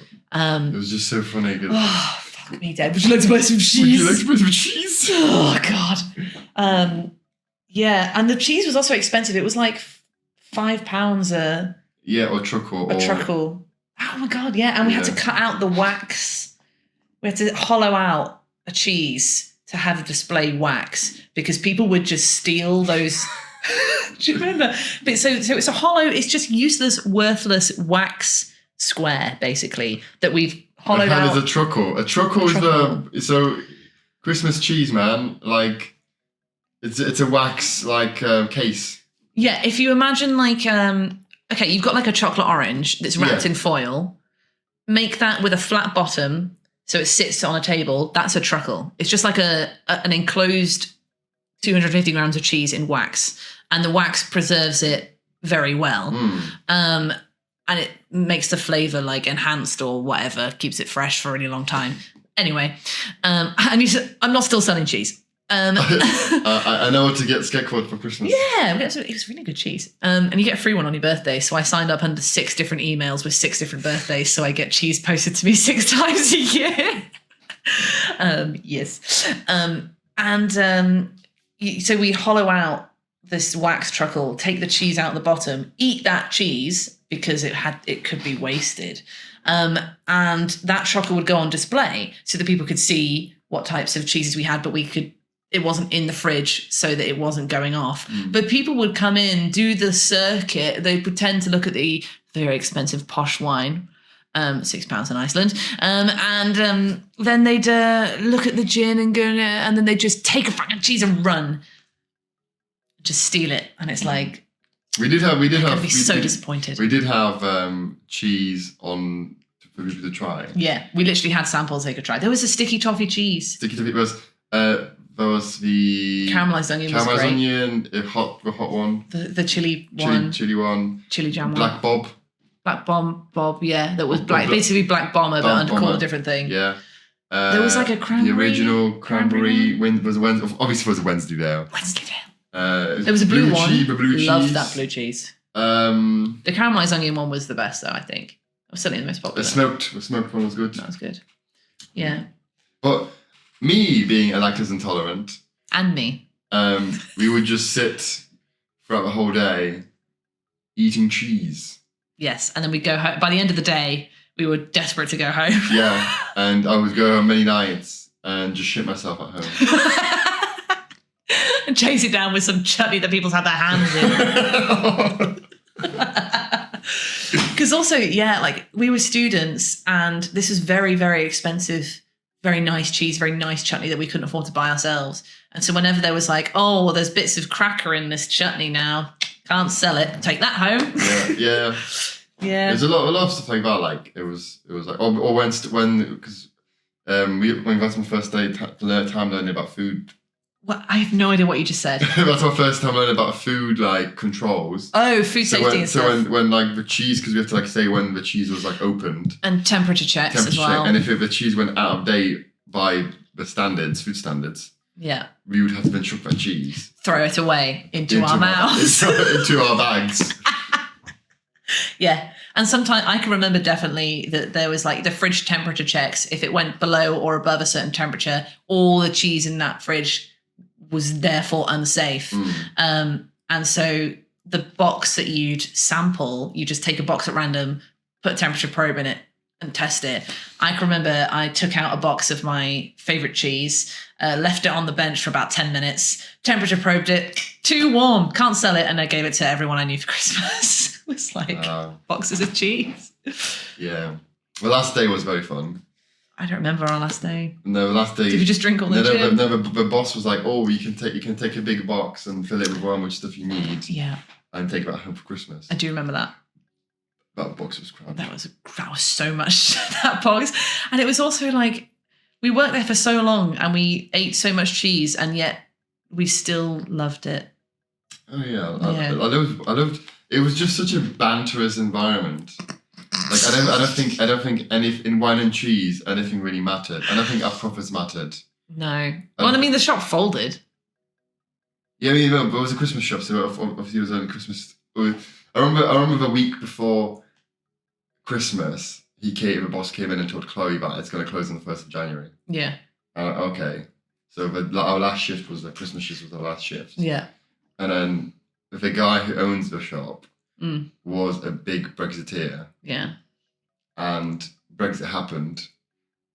It was just so funny. Oh, fuck me dead. Would you like to buy some cheese? Would you like to buy some cheese? Oh God. Yeah, and the cheese was also expensive. It was like £5 a Yeah, or truckle. truckle. Oh my God, yeah. And we had to cut out the wax. We had to hollow out a cheese to have a display wax because people would just steal those. Do you remember? But so it's a hollow, it's just useless, worthless wax square, basically, that we've hollowed out. How does a truckle? A truckle is so Christmas cheese, man. Like it's a wax like case. Yeah, if you imagine like okay, you've got like a chocolate orange that's wrapped in foil. Make that with a flat bottom, so it sits on a table. That's a truckle. It's just like an enclosed 250 grams of cheese in wax, and the wax preserves it very well. And it makes the flavor like enhanced or whatever, keeps it fresh for a really long time. Anyway, and I'm not still selling cheese. I know what to get Skekwood for Christmas. Yeah, it was really good cheese. And you get a free one on your birthday. So I signed up under 6 different emails with 6 different birthdays. So I get cheese posted to me 6 times a year. Yes. So we hollow out this wax truckle, take the cheese out the bottom, eat that cheese because it could be wasted. And that truckle would go on display so that people could see what types of cheeses we had, but it wasn't in the fridge so that it wasn't going off. But people would come in, do the circuit. They pretend to look at the very expensive posh wine, £6 in Iceland. And then they'd look at the gin and go, and then they'd just take a fucking cheese and run. Just steal it. And it's like, we did have. I'd be so disappointed. We did have cheese on for people to try. Yeah, we literally had samples they could try. There was a sticky toffee cheese. Sticky toffee there was the Caramelized onion was great. Caramelized onion, the hot one. The chili one. Chili one. Chili jam Black one. Black Bob, yeah. That was basically Black Bomber, but called a different thing. Yeah. There was like a cranberry. The original cranberry was obviously was a Wensleydale. There was a blue one. Blue cheese. Loved that blue cheese. The caramelized onion one was the best, though, I think. It was certainly the most popular. The smoked one was good. That was good. Yeah. But me being a lactose intolerant. And me. We would just sit throughout the whole day eating cheese. Yes, and then we'd go home. By the end of the day, we were desperate to go home. Yeah, and I would go home many nights and just shit myself at home. And chase it down with some chutney that people's had their hands in. Because also, yeah, like we were students and this was very, very expensive, very nice cheese, very nice chutney that we couldn't afford to buy ourselves. And so whenever there was like, oh, well, there's bits of cracker in this chutney now, can't sell it, take that home. Yeah. There's a lot of stuff like that. Like it was like because we went to my first day time learning about food. Well, I have no idea what you just said. That's my first time learning about food like controls. Oh, food safety and stuff. So when like the cheese, because we have to like say when the cheese was like opened and temperature checks as well. And if the cheese went out of date by the food standards. Yeah. We would have to then chuck that cheese. Throw it away into our mouths. Into our bags. Yeah. And sometimes I can remember definitely that there was like the fridge temperature checks. If it went below or above a certain temperature, all the cheese in that fridge was therefore unsafe. And so the box that you'd sample, you just take a box at random, put a temperature probe in it, and test it. I can remember I took out a box of my favourite cheese, left it on the bench for about 10 minutes, temperature probed it, too warm, can't sell it, and I gave it to everyone I knew for Christmas. It was like boxes of cheese. Yeah. The last day was very fun. I don't remember our last day. No, the last day. Did you just drink all the gin? No, the boss was like, oh, you can take a big box and fill it with how much stuff you need. Yeah. And take it back home for Christmas. I do remember that. That box was crap. That was so much, that box. And it was also like, we worked there for so long and we ate so much cheese and yet we still loved it. Oh yeah. I loved it was just such a banterous environment. Like I don't think in wine and cheese anything really mattered. I don't think our profits mattered. No. Well, I mean the shop folded. Yeah, I mean, but it was a Christmas shop, so obviously it was only Christmas. I remember the week before Christmas, the boss came in and told Chloe that it's going to close on the 1st of January. Yeah. Okay. So our last shift was the Christmas shift was our last shift. Yeah. And then the guy who owns the shop was a big Brexiteer. Yeah. And Brexit happened,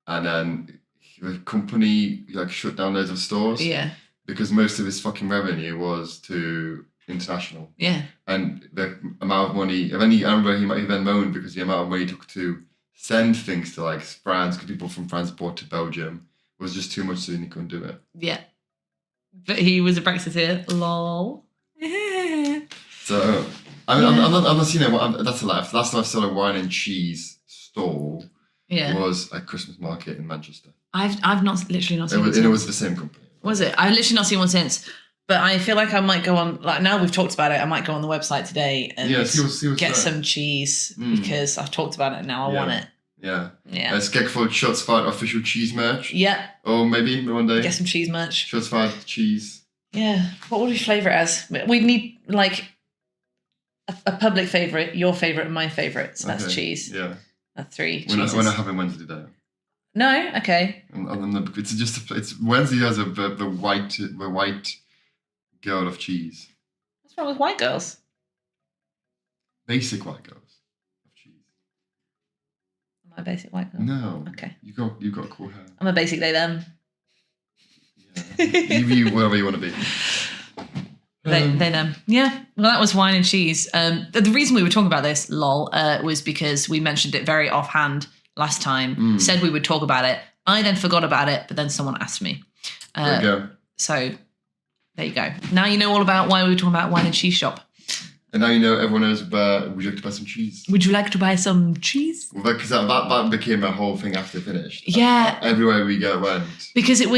and then the company shut down loads of stores. Yeah. Because most of his fucking revenue was to international. Yeah. And the amount of money, I remember he might have then moaned because the amount of money it took to send things to France, because people from France bought to Belgium, was just too much, so he couldn't do it. Yeah. But he was a Brexiteer. Lol. So, I'm not seeing it. That's a lie. The last time I saw a wine and cheese stall was at Christmas market in Manchester. I've literally not seen it. And it was the same company. Was it? I've literally not seen one since. But I feel like I might go on, now we've talked about it, I might go on the website today and get some cheese because I've talked about it and now I want it. Yeah. Skegfold Shots Fired official cheese merch. Yeah. Or maybe one day. Get some cheese merch. Shots Fired cheese. Yeah. What would we flavour it as? We need a public favourite, your favourite and my favourite. So that's cheese. Yeah. That's 3 cheeses. We're not having Wednesday though. No? Okay. It's Wednesday has the white girl of cheese. What's wrong with white girls? Basic white girls of cheese. Am I a basic white girl? No. Okay. You got cool hair. I'm a basic they them. Yeah. You whatever you want to be. They them. Yeah. Well, that was wine and cheese. The reason we were talking about this, lol, was because we mentioned it very offhand last time. Said we would talk about it. I then forgot about it, but then someone asked me. There you go. So there you go. Now you know all about why we were talking about wine and cheese shop. And now you know everyone knows would you like to buy some cheese? Would you like to buy some cheese? Well, because that became a whole thing after it finished. Yeah. Everywhere we went. Because it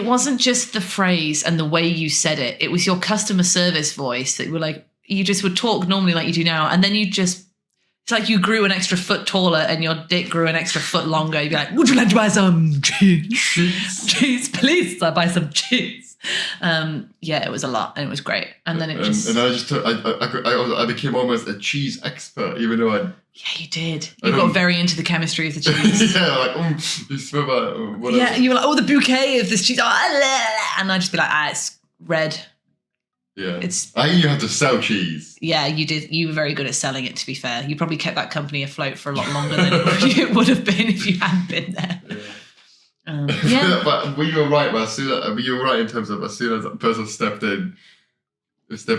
wasn't just the phrase and the way you said it. It was your customer service voice that were you just would talk normally like you do now. And then it's like you grew an extra foot taller and your dick grew an extra foot longer. You'd be like, would you like to buy some cheese? Cheese, please. I buy some cheese. It was a lot and it was great. And then it just... And I became almost a cheese expert, even though Yeah, you did. You got very into the chemistry of the cheese. Yeah, you smell that, whatever. Yeah, you were like, the bouquet of this cheese. And I'd just be like, it's red. Yeah. I think you have to sell cheese. Yeah, you did. You were very good at selling it, to be fair. You probably kept that company afloat for a lot longer than it would have been if you hadn't been there. Yeah. But you were right. You were right in terms of as soon as that person stepped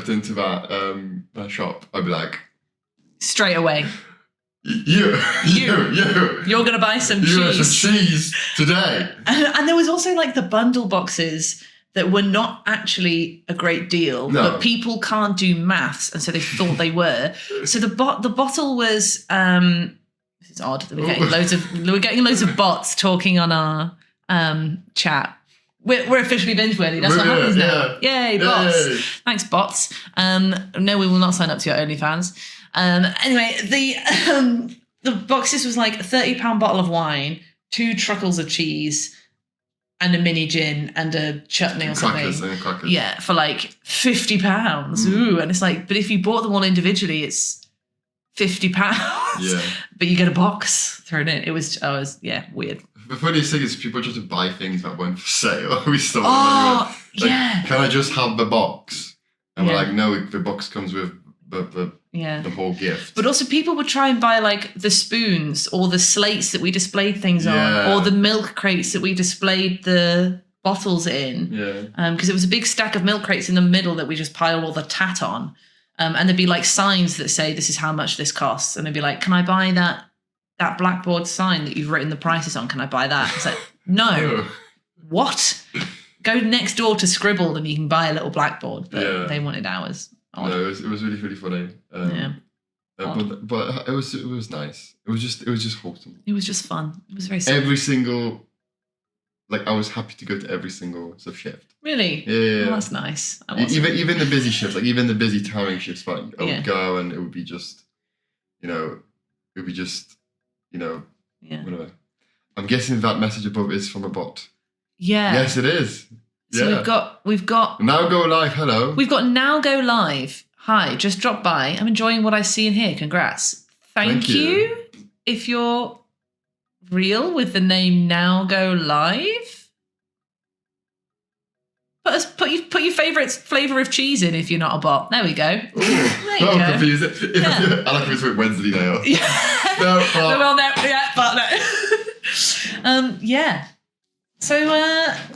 into that shop, I'd be like, straight away. You're gonna buy some cheese. You have some cheese today. And there was also the bundle boxes that were not actually a great deal, but people can't do maths, and so they thought they were. So the bottle was. This is odd. We're getting loads of bots talking on our chat. We're officially binge-worthy. That's what happens now. Yay, bots! Yay. Thanks, bots. No, we will not sign up to your OnlyFans. Anyway, the boxes was like a £30 bottle of wine, 2 truckles of cheese, and a mini gin and a chutney or something. Crackers. Yeah, for £50. Ooh, and it's but if you bought them all individually, it's £50. Yeah. But you get a box thrown in. It was weird. The funniest thing is people try to buy things that weren't for sale. We still yeah. Can I just have the box? And we're like, no, the box comes with the whole gift. But also people would try and buy the spoons or the slates that we displayed things on, or the milk crates that we displayed the bottles in. Yeah. Because it was a big stack of milk crates in the middle that we just piled all the tat on. And there'd be signs that say, this is how much this costs. And they'd be like, can I buy that blackboard sign that you've written the prices on? Can I buy that? It's like, no. What? Go next door to Scribble and you can buy a little blackboard. But they wanted ours. Odd. No, it was really, really funny. But it was nice. It was just wholesome. It was just fun. It was very simple. Every single... I was happy to go to every single shift. Really? Yeah. Well, that's nice. Even the busy shifts, even the busy tiring shifts, I would go and it would be just, whatever. I'm guessing that message above is from a bot. Yeah. Yes, it is. So Yeah. we've got Now go live. Hello. We've got Now Go Live. Hi, just dropped by. I'm enjoying what I see and hear. Congrats. Thank you. If you're real with the name Now Go Live, put your favourite flavour of cheese in if you're not a bot. There we go. Ooh, There you I'm go. confused. Yeah. I like it with Wednesday now. Yeah. No, Well, no, yeah, but no. Yeah. So,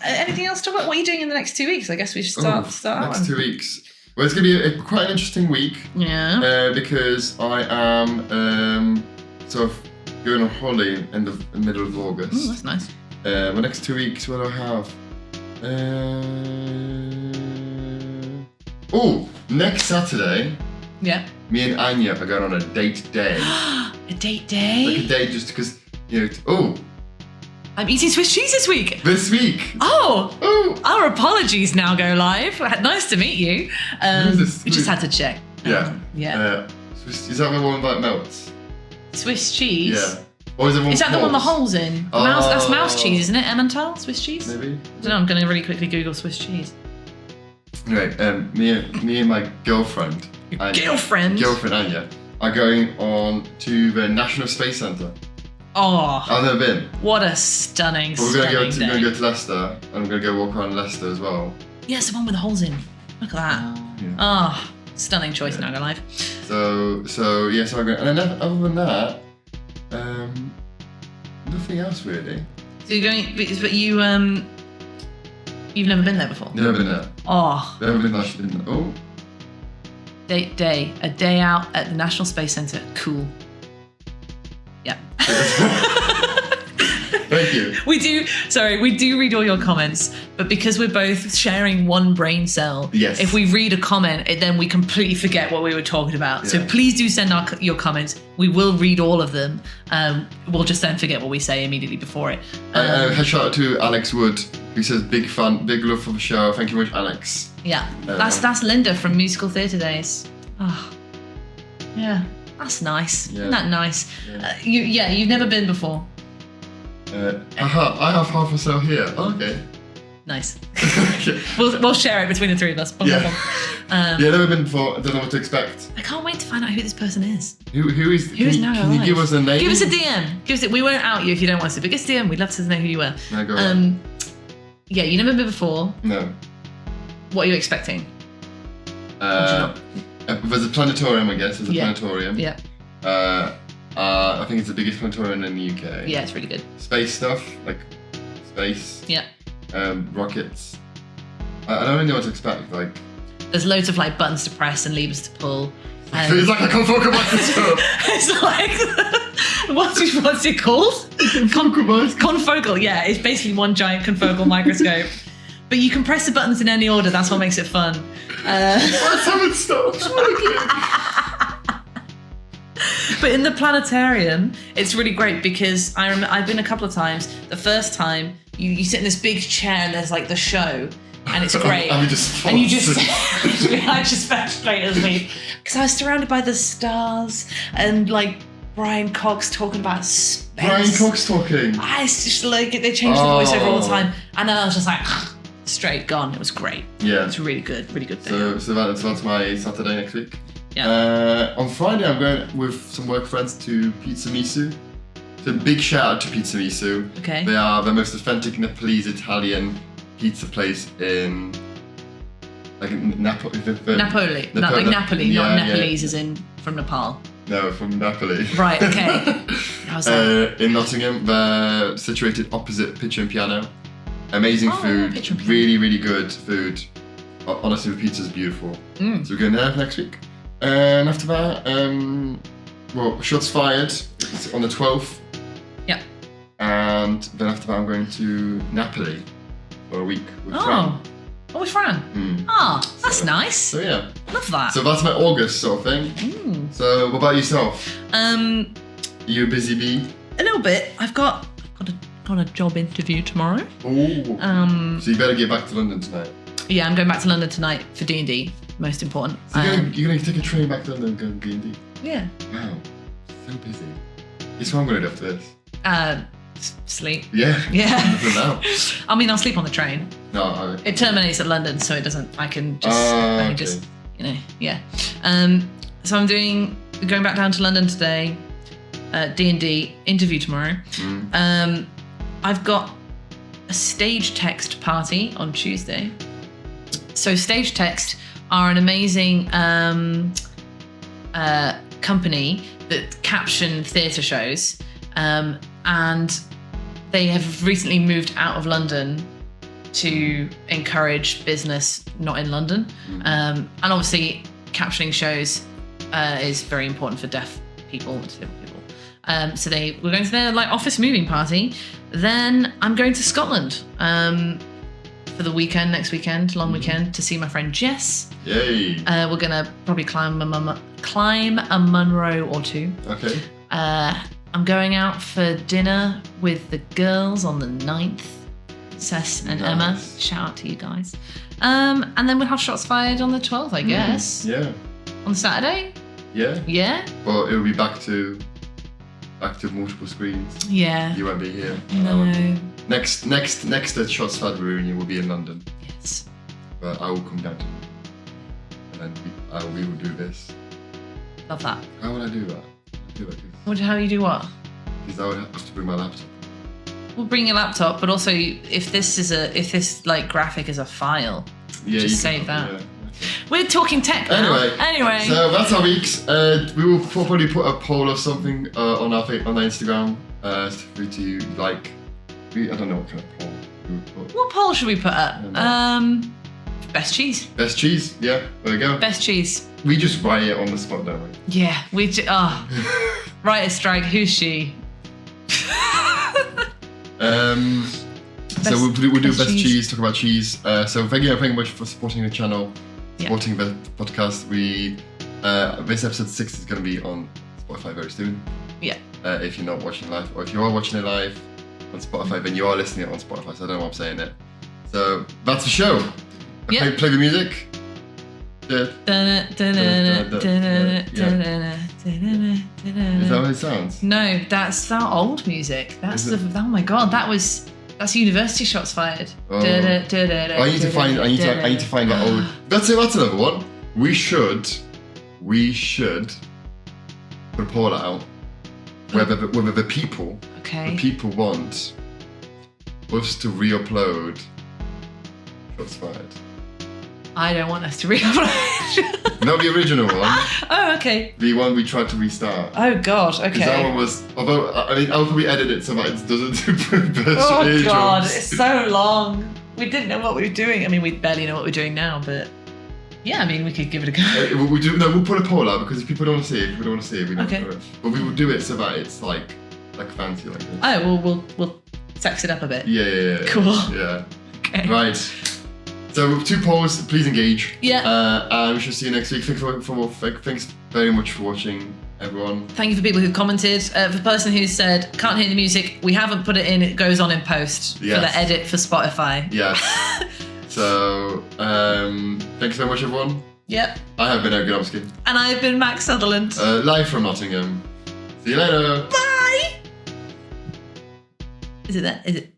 anything else to talk about? What are you doing in the next 2 weeks? I guess we should start. Next 2 weeks. Well, it's going to be quite an interesting week. Yeah. Because I am sort of going on holiday in the middle of August. Ooh, that's nice. The next 2 weeks, what do I have? Next Saturday, Yeah. me and Anya are going on a date day. A date day? Like a day just because, I'm eating Swiss cheese this week. this week. Oh, our apologies Now Go Live. Nice to meet you. Who's this? We just had to check. Yeah. Yeah. Is that the one that melts? Swiss cheese. Yeah. Or is it one Is that the one with the molds? holes in? Oh. That's mouse cheese, isn't it? Emmental Swiss cheese? Maybe. I don't know. I'm going to really quickly Google Swiss cheese. Anyway, me and my girlfriend. Girlfriend? Girlfriend Anya are going on to the National Space Centre. Oh, I've never been. what a stunning, But we're gonna stunning go day. to Leicester, and we're gonna go walk around Leicester as well. Yeah, it's the one with the holes in. Look at that. Yeah. Oh, stunning choice, Now Go Live. So I'm going. And then other than that, nothing else really. So you're going, but you've never been there before? Never been there. Oh, Never been actually been there. Oh. date day, a day out at the National Space Centre. Cool. Yeah. Thank you. We do read all your comments, but because we're both sharing one brain cell, Yes. if we read a comment, then we completely forget what we were talking about. So Yeah. please do send your comments. We will read all of them. We'll just then forget what we say immediately before it. Head shout out to Alex Wood, who says big fan, big love for the show. Thank you very much, Alex. Yeah, that's Linda from Musical Theatre Days. Oh, yeah, that's nice. Yeah. Isn't that nice? Yeah. You've never been before. I have half a cell here. Oh, okay. Nice. Okay. We'll share it between the three of us. Yeah. Yeah, never been before. I don't know what to expect. I can't wait to find out who this person is. Who is? Who is Now Go Can you Live? give us a name? Give us a DM. We won't out you if you don't want us to, but give us a DM. We'd love to know who you were. Now go on. Yeah, you've never been before. No. What are you expecting? There's a planetarium, I guess. There's a planetarium. Yeah. I think it's the biggest planetarium in the UK. Yeah, it's really good. Space stuff, like space. Yeah. Rockets. I don't really know what to expect. Like, There's loads of like buttons to press and levers to pull. it's like a confocal microscope. It's like what's it called? Confocal. Yeah, it's basically one giant confocal microscope. But you can press the buttons in any order. That's what makes it fun. Let's have it stop working. But in the planetarium, it's really great because I've been a couple of times. The first time, you sit in this big chair and there's like the show, and it's great. And you just I just fell straight asleep because I was surrounded by the stars and like Brian Cox talking about space. Brian Cox talking. It's just like they change the voiceover all the time, and then I was just like straight gone. It was great. Yeah. It's really good thing. So that's my Saturday next week. Yeah. On Friday, I'm going with some work friends to Pizza Misu. So big shout out to Pizza Misu. Okay. They are the most authentic Nepalese Italian pizza place in like Napoli. Napoli, not like Napoli, not Nepalese as in from Nepal. No, from Napoli. Right, okay. How's that? In Nottingham, they're situated opposite Pitcher and Piano. Amazing food, Pitcher and Piano. really, really good food. Honestly, the pizza's beautiful. So we're going there for next week. And after that, Shots Fired it's on the 12th. Yeah. And then after that, I'm going to Napoli for a week with Fran. Oh, with Fran. That's nice. So yeah. Love that. So that's my August sort of thing. So what about yourself? Are you a busy bee? A little bit. I've got a job interview tomorrow. Oh. So you better get back to London tonight. Yeah, I'm going back to London tonight for D&D. Most important. So you're going to take a train back to London and go to D&D? Yeah. Wow. So busy. Guess what I'm going to do after this? Sleep. Yeah. Yeah. For now. I mean, I'll sleep on the train. No, it terminates at London, so it doesn't. I can just, okay. yeah. So I'm going back down to London today. D&D interview tomorrow. I've got a Stage Text party on Tuesday. So Stage Text are an amazing company that caption theatre shows, and they have recently moved out of London to encourage business not in London. And obviously captioning shows is very important for deaf people and disabled people. So we're going to their office moving party. Then I'm going to Scotland for the weekend, next weekend, long weekend, to see my friend Jess. Yay! We're gonna probably climb a Munro or two. Okay. I'm going out for dinner with the girls on the 9th. Sess and Emma. Shout out to you guys. And then we'll have shots fired on the 12th, I guess. Yeah. On Saturday? Yeah. Yeah? Well, it'll be back to multiple screens. Yeah. You won't be here. No. Next at Shots Fired reunion will be in London. Yes. But I will come down to London. And then we will do this. Love that. How would I do that? How you do what? Because I would have to bring my laptop. We'll bring your laptop, but also if this graphic is a file, just save that. Yeah. We're talking tech now. Anyway. So that's our weeks. We will probably put a poll or something on our Instagram for you to like. I don't know what kind of poll we would put. What poll should we put up? Best cheese. Best cheese. Yeah, there we go. Best cheese. We just write it on the spot, don't we? Yeah, write a strike. Who's she? So we'll do best cheese. Talk about cheese. So thank you very much for supporting the channel, supporting the podcast. This episode 6 is going to be on Spotify very soon. Yeah. If you're not watching live, or if you are watching it live on Spotify, then you are listening it on Spotify. So I don't know why I'm saying it. So that's the show. Play the music. Is that what it sounds? No, that's our old music. That's oh my god, that's University Shots Fired. Oh. I need to find that old. That's another one. We should put a poll out whether the people want us to re-upload Shots Fired. I don't want us to re-upload. Not the original one. Oh, okay. The one we tried to restart. Oh God, okay. Because that one was, although I'll probably edit it so that it doesn't do Oh God, it's so long. We didn't know what we were doing. I mean, we barely know what we're doing now, but yeah, I mean, we could give it a go. We'll put a poll out because if people don't want to see it, we don't okay. do it. But we will do it so that it's like fancy like this. Oh, well, we'll sex it up a bit. Yeah. Cool. Yeah. Okay. Right. So with 2 polls, please engage. Yeah. And we shall see you next week. Thanks very much for watching, everyone. Thank you for people who commented. For the person who said, can't hear the music, we haven't put it in, it goes on in post for the edit for Spotify. Yes. So, thanks very much, everyone. Yep. I have been Ergonomsky. And I've been Max Sutherland. Live from Nottingham. See you later. Bye! Is it that? Is it?